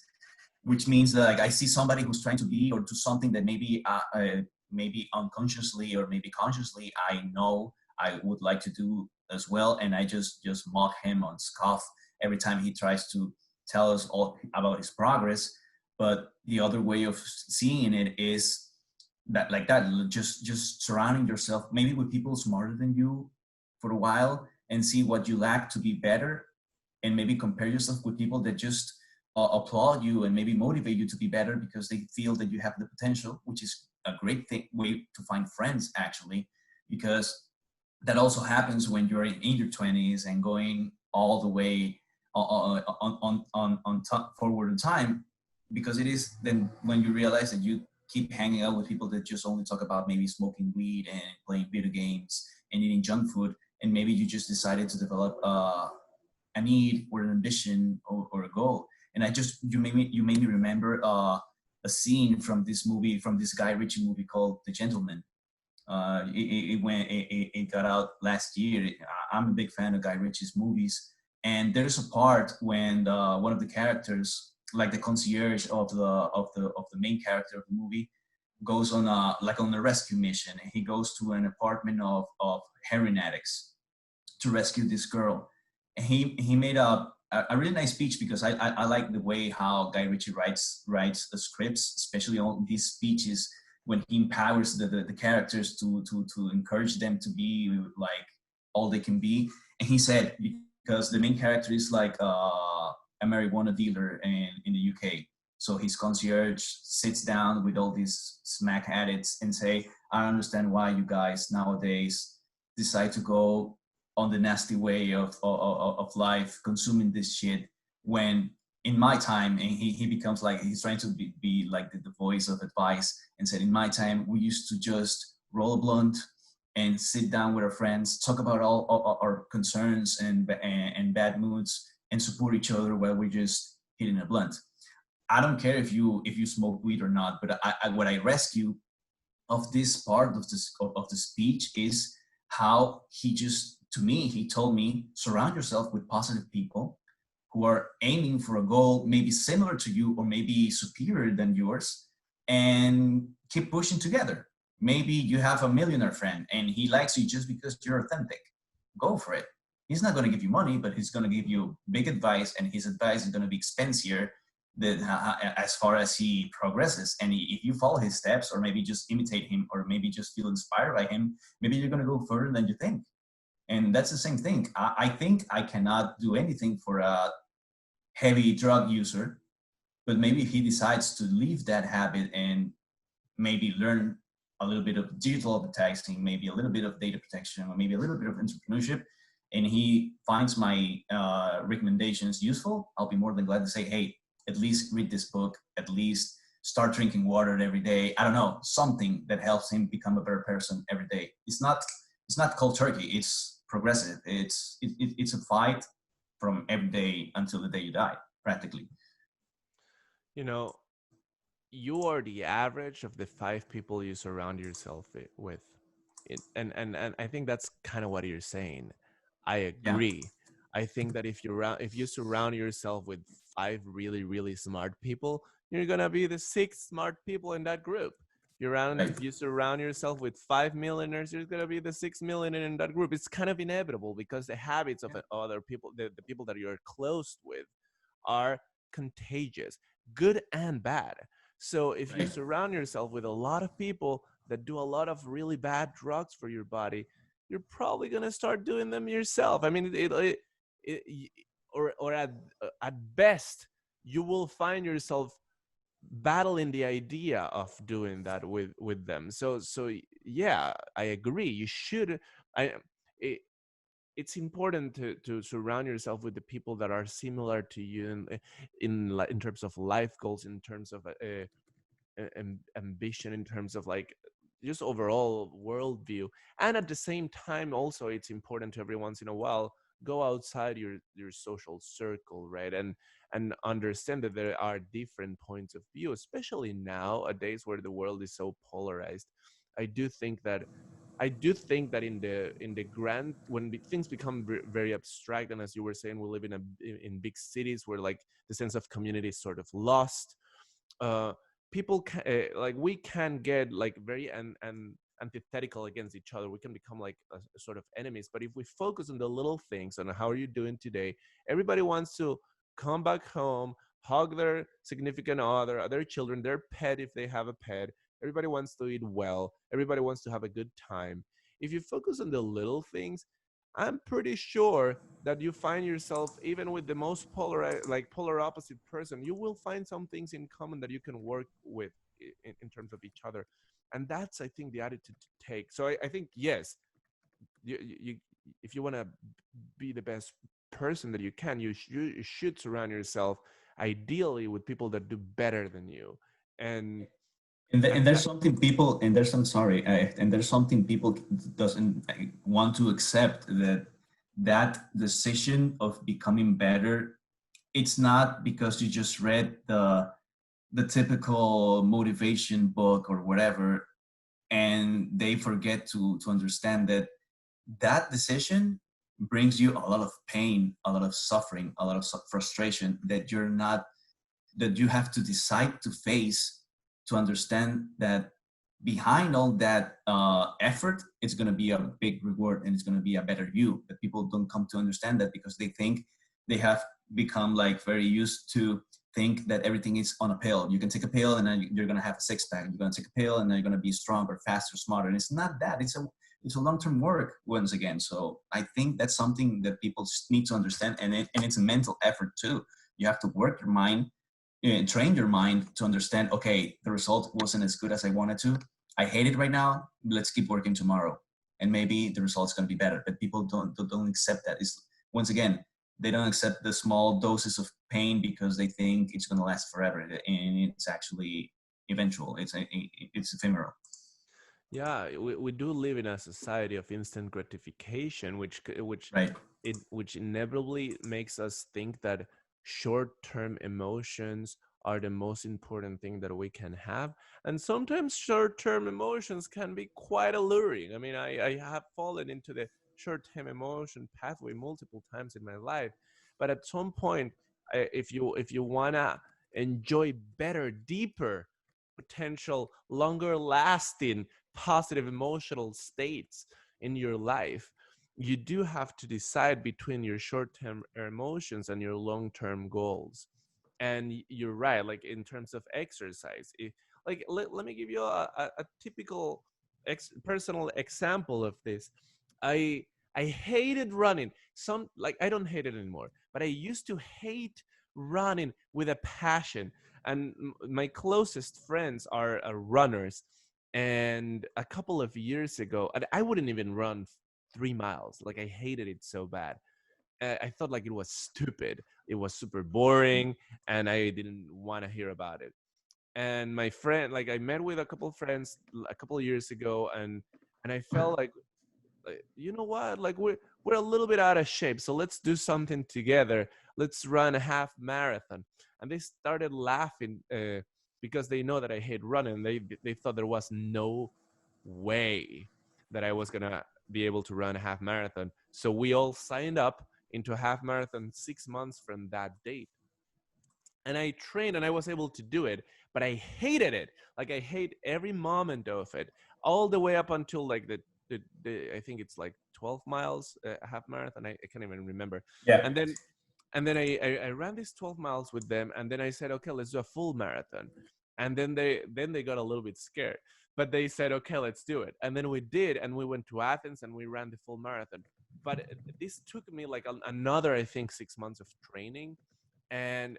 which means that like I see somebody who's trying to be or do something that maybe unconsciously or maybe consciously I know I would like to do as well, and I just mock him on scoff every time he tries to tell us all about his progress. But the other way of seeing it is that, like that, just surrounding yourself maybe with people smarter than you for a while and see what you lack to be better, and maybe compare yourself with people that just applaud you and maybe motivate you to be better because they feel that you have the potential, which is a great way to find friends, actually, because that also happens when you're in your 20s and going all the way on top, forward in time, because it is then when you realize that you keep hanging out with people that just only talk about maybe smoking weed and playing video games and eating junk food, and maybe you just decided to develop a need or an ambition, or a goal. And you made me remember a scene from this movie, from this Guy Ritchie movie called The Gentleman. It got out last year. I'm a big fan of Guy Ritchie's movies, and there's a part when one of the characters, like the concierge of the main character of the movie, goes on a rescue mission. And he goes to an apartment of heroin addicts to rescue this girl. And he made a really nice speech, because I like the way how Guy Ritchie writes the scripts, especially on these speeches when he empowers the characters to encourage them to be like all they can be. And he said, because the main character is like a marijuana dealer in the UK. So his concierge sits down with all these smack addicts and say, I understand why you guys nowadays decide to go on the nasty way of life, consuming this shit, when in my time, and he becomes like, he's trying to be like the voice of advice, and said, in my time, we used to just roll a blunt and sit down with our friends, talk about all our concerns and bad moods, and support each other while we're just hitting a blunt. I don't care if you smoke weed or not, but what I rescue of this part of the speech is how he just, to me, he told me, surround yourself with positive people, who are aiming for a goal maybe similar to you or maybe superior than yours, and keep pushing together. Maybe you have a millionaire friend and he likes you just because you're authentic. Go for it. He's not going to give you money, but he's going to give you big advice, and his advice is going to be expensier that, as far as he progresses. And if you follow his steps, or maybe just imitate him, or maybe just feel inspired by him, maybe you're going to go further than you think. And that's the same thing. I think I cannot do anything for a heavy drug user, but maybe if he decides to leave that habit and maybe learn a little bit of digital advertising, maybe a little bit of data protection, or maybe a little bit of entrepreneurship, and he finds my recommendations useful, I'll be more than glad to say, hey, at least read this book, at least start drinking water every day. I don't know, something that helps him become a better person every day. It's not cold turkey. It's progressive. It's a fight from every day until the day you die, practically. You know, you are the average of the 5 people you surround yourself with. And I think that's kind of what you're saying. I Yeah, agree. I think that if you surround yourself with 5 really smart people, you're gonna be the 6 smart people in that group. right. If you surround yourself with 5 millionaires, you're gonna be the 6 millionaire in that group. It's kind of inevitable because the habits of other people, the people that you're close with, are contagious, good and bad. So if you Right. surround yourself with a lot of people that do a lot of really bad drugs for your body, you're probably gonna start doing them yourself. I mean, it or at best, you will find yourself battling the idea of doing that with them. So yeah, I agree. You should. I it, it's important to surround yourself with the people that are similar to you in terms of life goals, in terms of ambition, in terms of like just overall worldview. And at the same time, also, it's important to every once in a while go outside your social circle, right? And understand that there are different points of view, especially nowadays where the world is so polarized. I do think that in the grand, when things become very abstract, and as you were saying, we live in big cities where like the sense of community is sort of lost. uh People can, like we can get like very and antithetical against each other. We can become like a sort of enemies. But if we focus on the little things, on how are you doing today, everybody wants to come back home, hug their significant other, their children, their pet if they have a pet. Everybody wants to eat well, everybody wants to have a good time. If you focus on the little things, I'm pretty sure that you find yourself, even with the most polar opposite person, you will find some things in common that you can work with in terms of each other. And that's, I think, the attitude to take. So I think, yes, you if you want to be the best person that you can, you should surround yourself ideally with people that do better than you. And And and there's that, something people, and there's, I'm sorry, and there's something people doesn't want to accept, that that decision of becoming better, it's not because you just read the typical motivation book or whatever, and they forget to understand that that decision brings you a lot of pain, a lot of suffering, a lot of frustration that you're not, that you have to decide to face, to understand that behind all that effort, it's going to be a big reward, and it's going to be a better you. That people don't come to understand that, because they think they have become like very used to think that everything is on a pill. You can take a pill and then you're going to have a six pack. You're going to take a pill and then you're going to be stronger, faster, smarter. And it's not that. It's a long-term work once again. So I think that's something that people need to understand, and it's a mental effort too. You have to work your mind, train your mind to understand, okay, the result wasn't as good as I wanted to. I hate it right now. Let's keep working tomorrow. And maybe the result's going to be better. But people don't accept that. It's, once again, they don't accept the small doses of pain because they think it's going to last forever. And it's actually eventual. It's ephemeral. yeah, we do live in a society of instant gratification, Right. which inevitably makes us think that short-term emotions are the most important thing that we can have. And sometimes short-term emotions can be quite alluring. I mean, I have fallen into the short-term emotion pathway multiple times in my life. But at some point, if you wanna enjoy better, deeper, potential, longer lasting, positive emotional states in your life, you do have to decide between your short-term emotions and your long-term goals. And you're right, like in terms of exercise, like let me give you a typical personal example of this. I i hated running. Some, like, I don't hate it anymore, but I used to hate running with a passion. And my closest friends are runners. And a couple of years ago, I wouldn't even run 3 miles. Like, I hated it so bad. I thought like it was stupid. It was super boring, and I didn't want to hear about it. And my friend, like, I met with a couple of friends a couple of years ago, and I felt like, you know what, like, we're a little bit out of shape, so let's do something together. Let's run a half marathon. And they started laughing, because they know that I hate running. They thought there was no way that I was gonna be able to run a half marathon. So we all signed up into a half marathon 6 months from that date. And I trained and I was able to do it, but I hated it. Like, I hate every moment of it, all the way up until like the I think it's like 12 miles, a half marathon. I can't even remember. Yeah. And then I ran these 12 miles with them, and then I said, okay, let's do a full marathon. And then they got a little bit scared, but they said, okay, let's do it. And then we did, and we went to Athens and we ran the full marathon. But this took me like another, I think, 6 months of training. And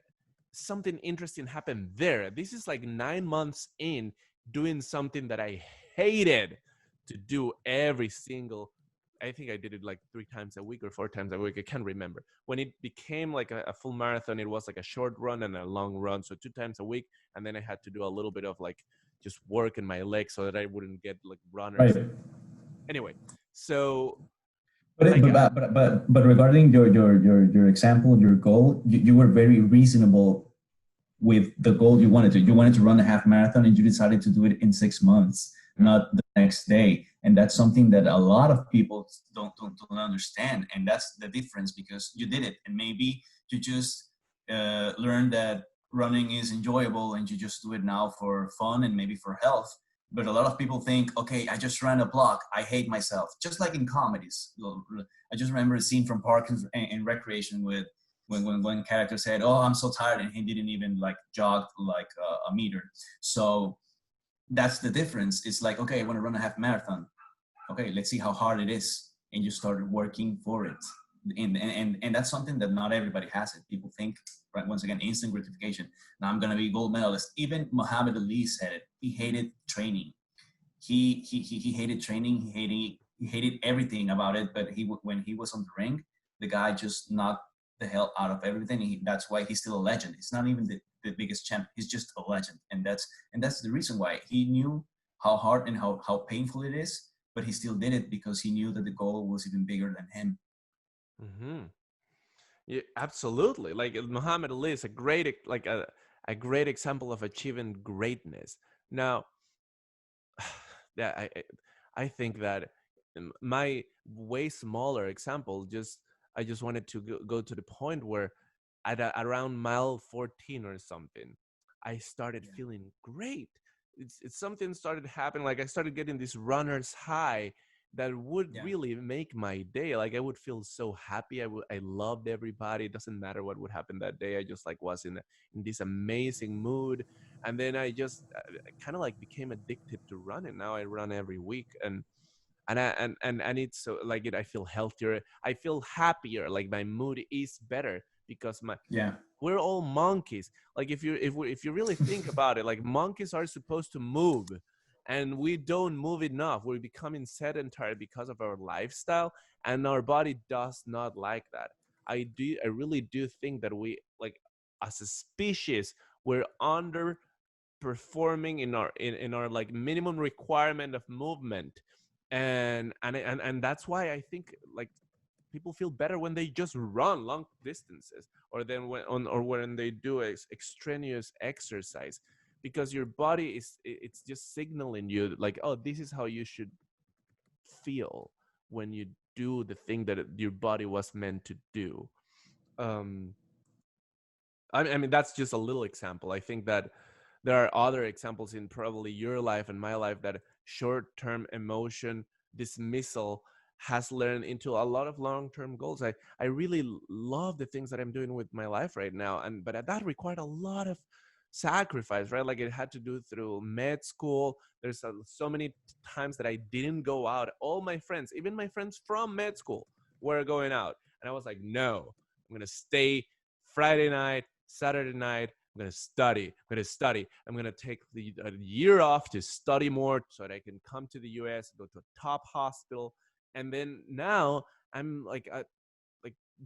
something interesting happened there. This is like 9 months in doing something that I hated to do every single. I think I did it like 3 times a week or 4 times a week. I can't remember. When it became like a full marathon, it was like a short run and a long run. So 2 times a week. And then I had to do a little bit of like just work in my legs so that I wouldn't get like runners. Right. Anyway, so But, like, but regarding your example, your goal, you were very reasonable with the goal you wanted to. You wanted to run a half marathon, and you decided to do it in 6 months, not the next day. And that's something that a lot of people don't understand. And that's the difference, because you did it, and maybe you just learned that running is enjoyable, and you just do it now for fun and maybe for health. But a lot of people think, okay, I just ran a block, I hate myself. Just like in comedies. I just remember a scene from Parks and Recreation with when one character said, "Oh, I'm so tired," and he didn't even like jog like a meter. So that's the difference. It's like, okay, I want to run a half marathon. Okay, let's see how hard it is, and you started working for it. And that's something that not everybody has it. People think, right, once again, instant gratification. Now I'm gonna be gold medalist. Even Muhammad Ali said it. He hated training. He hated training. He hated everything about it. But when he was on the ring, the guy just knocked the hell out of everything. That's why he's still a legend. He's not even the biggest champ. He's just a legend. And that's the reason why he knew how hard and how painful it is, but he still did it because he knew that the goal was even bigger than him. mm-hmm. Yeah, absolutely. Like, Muhammad Ali is a great example of achieving greatness. Now, yeah, I think that my way smaller example, I just wanted to go to the point where around mile 14 or something, I started Yeah. feeling great. It's something started happening. Like, I started getting this runner's high that would Yeah. really make my day. Like, I would feel so happy. I loved everybody. It doesn't matter what would happen that day. I just like was in this amazing mood. And then I just kind of like became addicted to running. Now I run every week, and it's so like it. I feel healthier. I feel happier. Like, my mood is better because Yeah. we're all monkeys. Like, if you really think about it, like, monkeys are supposed to move, and we don't move enough. We're becoming sedentary because of our lifestyle, and our body does not like that. I really do think that we, like, as a species, we're underperforming in our like minimum requirement of movement. And that's why I think, like, people feel better when they just run long distances, or then or when they do extraneous exercise, because your body it's just signaling you, like, oh, this is how you should feel when you do the thing that your body was meant to do. um, I mean, that's just a little example. I think that there are other examples in probably your life and my life that short-term emotion dismissal has learned into a lot of long-term goals. I really love the things that I'm doing with my life right now, and but that required a lot of sacrifice, right? Like it had to do through med school. There's so many times that I didn't go out. All my friends, even my friends from med school, were going out, and I was like, no, I'm gonna stay Friday night, Saturday night. I'm gonna study. I'm gonna study. I'm gonna take a year off to study more so that I can come to the U.S., go to a top hospital, and then now I'm like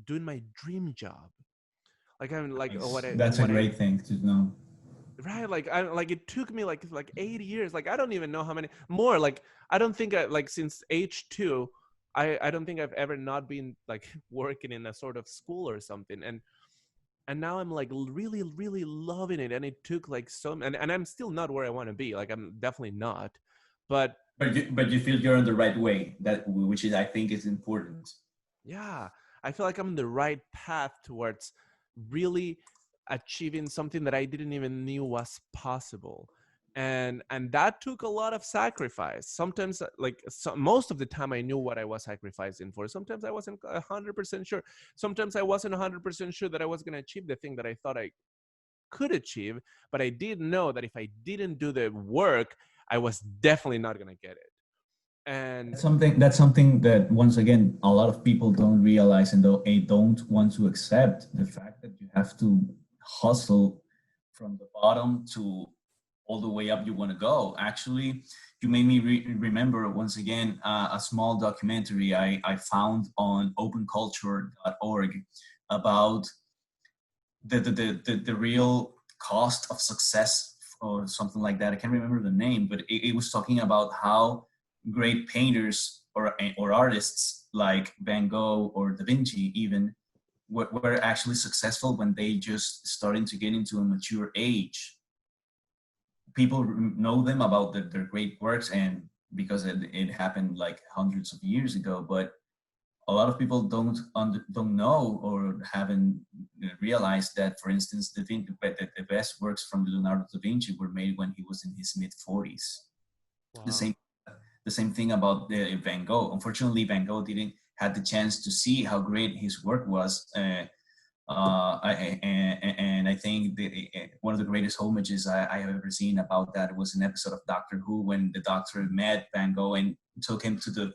doing my dream job. Like I'm like Nice. That's a great thing to know. right, like I like it took me like 8 years. Like I don't even know how many more. Like I don't think I like since age 2. I don't think I've ever not been like working in a sort of school or something. And now I'm like really loving it, and it took like and I'm still not where I want to be. Like I'm definitely not, but But you feel you're on the right way, that which is I think is important. yeah, I feel like I'm on the right path towards really achieving something that I didn't even knew was possible. And that took a lot of sacrifice. Sometimes most of the time I knew what I was sacrificing for. Sometimes I wasn't 100% sure. Sometimes I wasn't 100% sure that I was going to achieve the thing that I thought I could achieve, but I did know that if I didn't do the work, I was definitely not going to get it. And That's something that once again a lot of people don't realize, and they don't want to accept the fact that you have to hustle from the bottom to all the way up you want to go. Actually, you made me remember once again a small documentary I found on openculture.org about the real cost of success or something like that. I can't remember the name, but it was talking about how great painters or artists like Van Gogh or Da Vinci even were actually successful when they just started to get into a mature age. People know them about their great works, and because it happened like hundreds of years ago, but a lot of people don't know or haven't realized that, for instance, the best works from Leonardo da Vinci were made when he was in his mid 40s. The wow. same the same thing about the Van Gogh. Unfortunately, Van Gogh didn't had the chance to see how great his work was. And I think one of the greatest homages I have ever seen about that was an episode of Doctor Who, when the doctor met Van Gogh and took him to the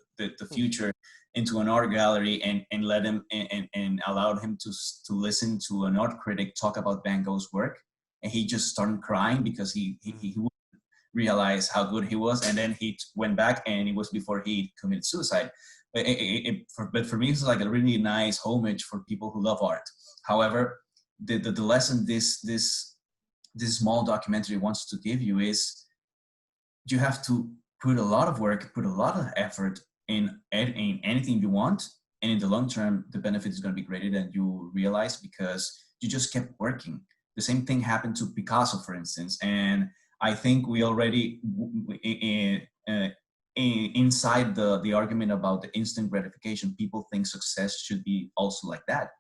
future into an art gallery, and let him and allowed him to listen to an art critic talk about Van Gogh's work. And he just started crying because he realized how good he was. And then he went back, and it was before he committed suicide. But for me, it's like a really nice homage for people who love art. However, the lesson this small documentary wants to give you is you have to put a lot of work, put a lot of effort in anything you want, and in the long term, the benefit is going to be greater than you realize, because you just kept working. The same thing happened to Picasso, for instance, and I think we already inside the argument about the instant gratification, people think success should be also like that.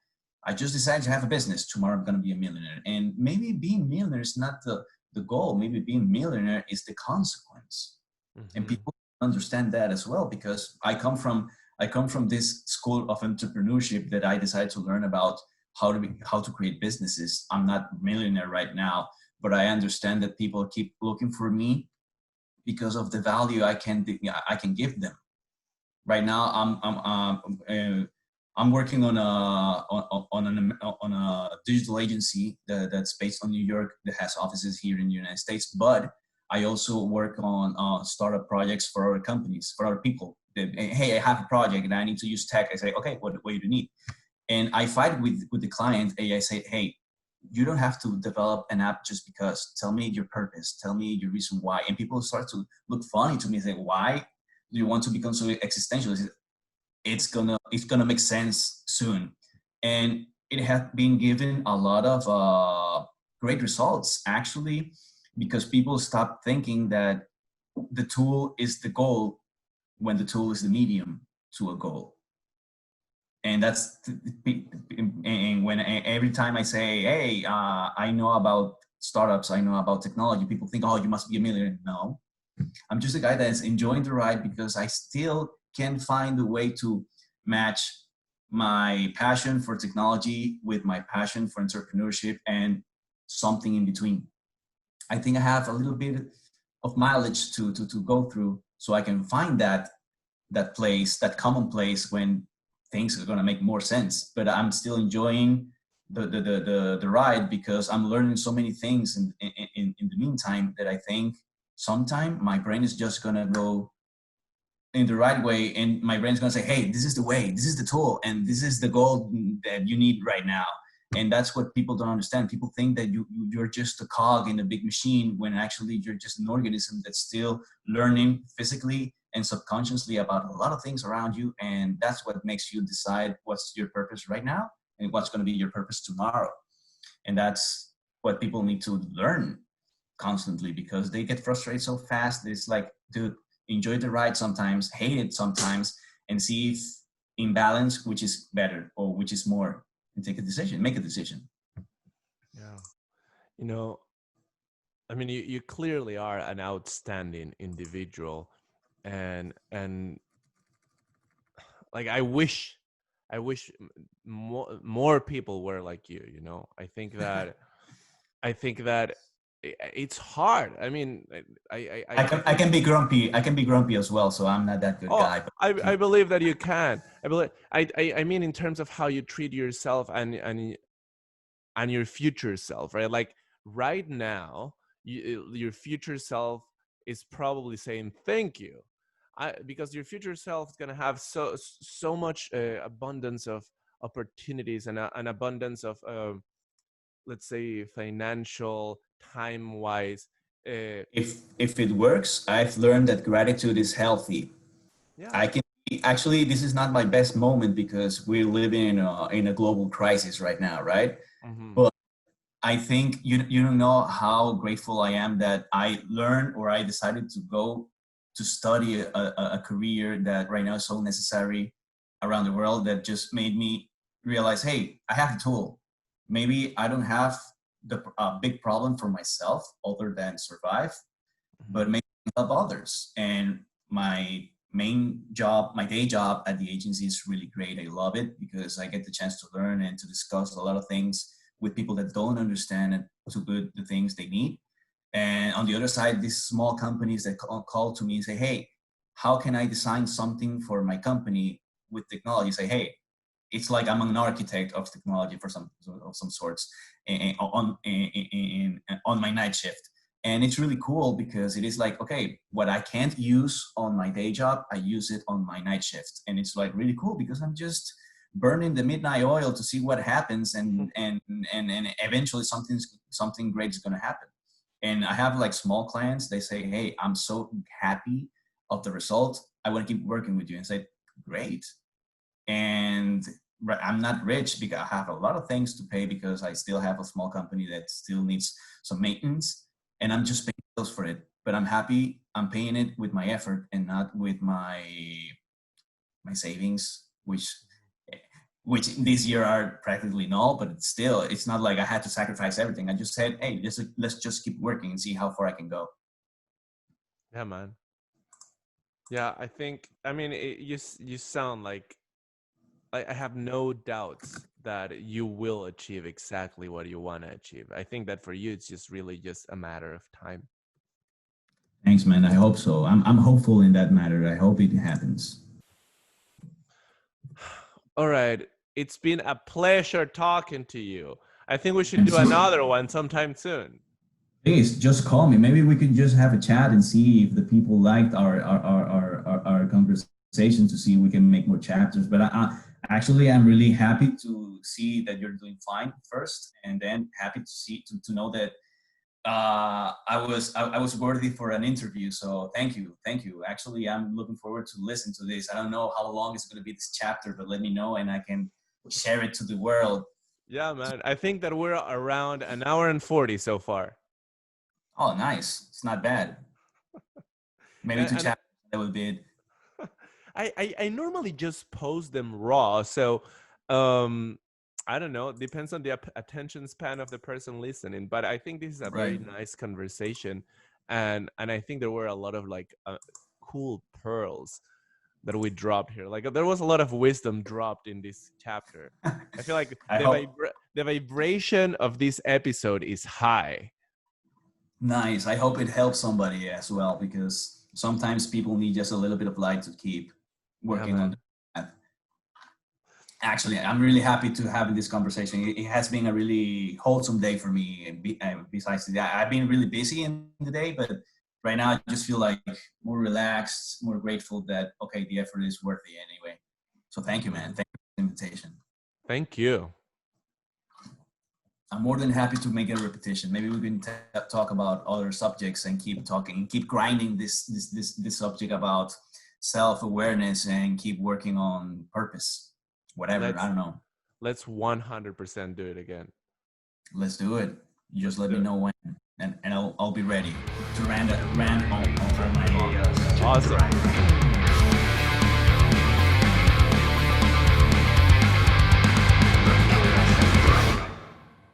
I just decided to have a business. Tomorrow I'm going to be a millionaire. And maybe being a millionaire is not the goal. Maybe being a millionaire is the consequence. And Mm-hmm. people understand that as well, because I come from this school of entrepreneurship that I decided to learn about how to create businesses. I'm not a millionaire right now, but I understand that people keep looking for me because of the value I can give them. Right now, I'm working on a digital agency that's based on New York, that has offices here in the United States. But I also work on startup projects for our companies, for our people. Hey, I have a project and I need to use tech. I say, okay, what do you need? And I fight with the client. And I say, hey, you don't have to develop an app just because. Tell me your purpose. Tell me your reason why. And people start to look funny to me and say, why do you want to become so existential? It's gonna make sense soon. And it has been given a lot of great results, actually, because people stop thinking that the tool is the goal when the tool is the medium to a goal. And that's and when every time I say, hey, I know about startups, I know about technology, people think, oh, you must be a millionaire. No, I'm just a guy that's enjoying the ride because I still can find a way to match my passion for technology with my passion for entrepreneurship and something in between. I think I have a little bit of mileage to go through so I can find that place, that common place when things are going to make more sense. But I'm still enjoying the ride because I'm learning so many things in the meantime that I think sometime my brain is just going to go in the right way, and my brain's going to say, hey, this is the way, this is the tool, and this is the goal that you need right now. And that's what people don't understand. People think that you're just a cog in a big machine when actually you're just an organism that's still learning physically and subconsciously about a lot of things around you. And that's what makes you decide what's your purpose right now and what's going to be your purpose tomorrow. And that's what people need to learn constantly because they get frustrated so fast. It's like, dude, enjoy the ride sometimes, hate it sometimes, and see if in balance, which is better or which is more, and take a decision, make a decision. Yeah. You know, I mean, you clearly are an outstanding individual, and like I wish more people were like you. You know, I think that it's hard. I mean, I can be grumpy. I can be grumpy as well. So I'm not that good oh, guy. But I believe that you can. I mean, in terms of how you treat yourself and your future self, right? Like right now, your future self is probably saying thank you, because your future self is gonna have so much abundance of opportunities and an abundance of let's say financial time wise. if it works, I've learned that gratitude is healthy. Yeah. I can actually. This is not my best moment because we're living in a global crisis right now, right? Hmm. But I think you don't know how grateful I am that I learned or I decided to go to study a career that right now is so necessary around the world that just made me realize, hey, I have a tool. Maybe I don't have the big problem for myself other than survive, Hmm. but maybe help others. And my main job, my day job at the agency is really great. I love it because I get the chance to learn and to discuss a lot of things with people that don't understand and to put the things they need. And on the other side, these small companies that call to me and say, hey, how can I design something for my company with technology? Say, hey, it's like I'm an architect of technology for some of some sorts on my night shift. And it's really cool because it is like, okay, what I can't use on my day job, I use it on my night shift. And it's like really cool because I'm just burning the midnight oil to see what happens, and eventually something great is going to happen. And I have like small clients, they say, hey, I'm so happy of the result, I want to keep working with you. And say, great. And I'm not rich because I have a lot of things to pay because I still have a small company that still needs some maintenance, and I'm just paying bills for it. But I'm happy I'm paying it with my effort and not with my savings, which this year are practically null. But it's still, it's not like I had to sacrifice everything. I just said, hey, let's just keep working and see how far I can go. Yeah, man. Yeah, I think. I mean, you sound like I have no doubts that you will achieve exactly what you want to achieve. I think that for you, it's just really just a matter of time. Thanks, man. I hope so. I'm hopeful in that matter. I hope it happens. All right. It's been a pleasure talking to you. I think we should And do see, another one sometime soon. please just call me. Maybe we could just have a chat and see if the people liked our conversation to see if we can make more chapters. But actually, I'm really happy to see that you're doing fine first, and then happy to see to know that I was worthy for an interview. So thank you. Actually, I'm looking forward to listen to this. I don't know how long it's going to be this chapter, but let me know and I can share it to the world. Yeah, man. I think that we're around an hour and 40 so far. Oh, nice. It's not bad. Maybe And, two and chapters that would be it. I normally just post them raw. So um I don't know, it depends on the attention span of the person listening, but I think this is a very Right. nice conversation, and I think there were a lot of like cool pearls that we dropped here. Like there was a lot of wisdom dropped in this chapter. I feel like I hope. the vibration of this episode is high. Nice. I hope it helps somebody as well, because sometimes people need just a little bit of light to keep Yeah, working on man. that. Actually, I'm really happy to have this conversation. It has been a really wholesome day for me. And besides that, I've been really busy in the day, but right now I just feel like more relaxed, more grateful that, okay, the effort is worth it anyway. So thank you, man. Mhm. Thank you for the invitation. Thank you. I'm more than happy to make a repetition. Maybe we can talk about other subjects and keep talking, keep grinding this subject about self-awareness and keep working on purpose. Whatever, I Let's don't know. let's 100% do it again. Let's do it. You just Let's let do me it. know when, and I'll be ready to rant on my Awesome.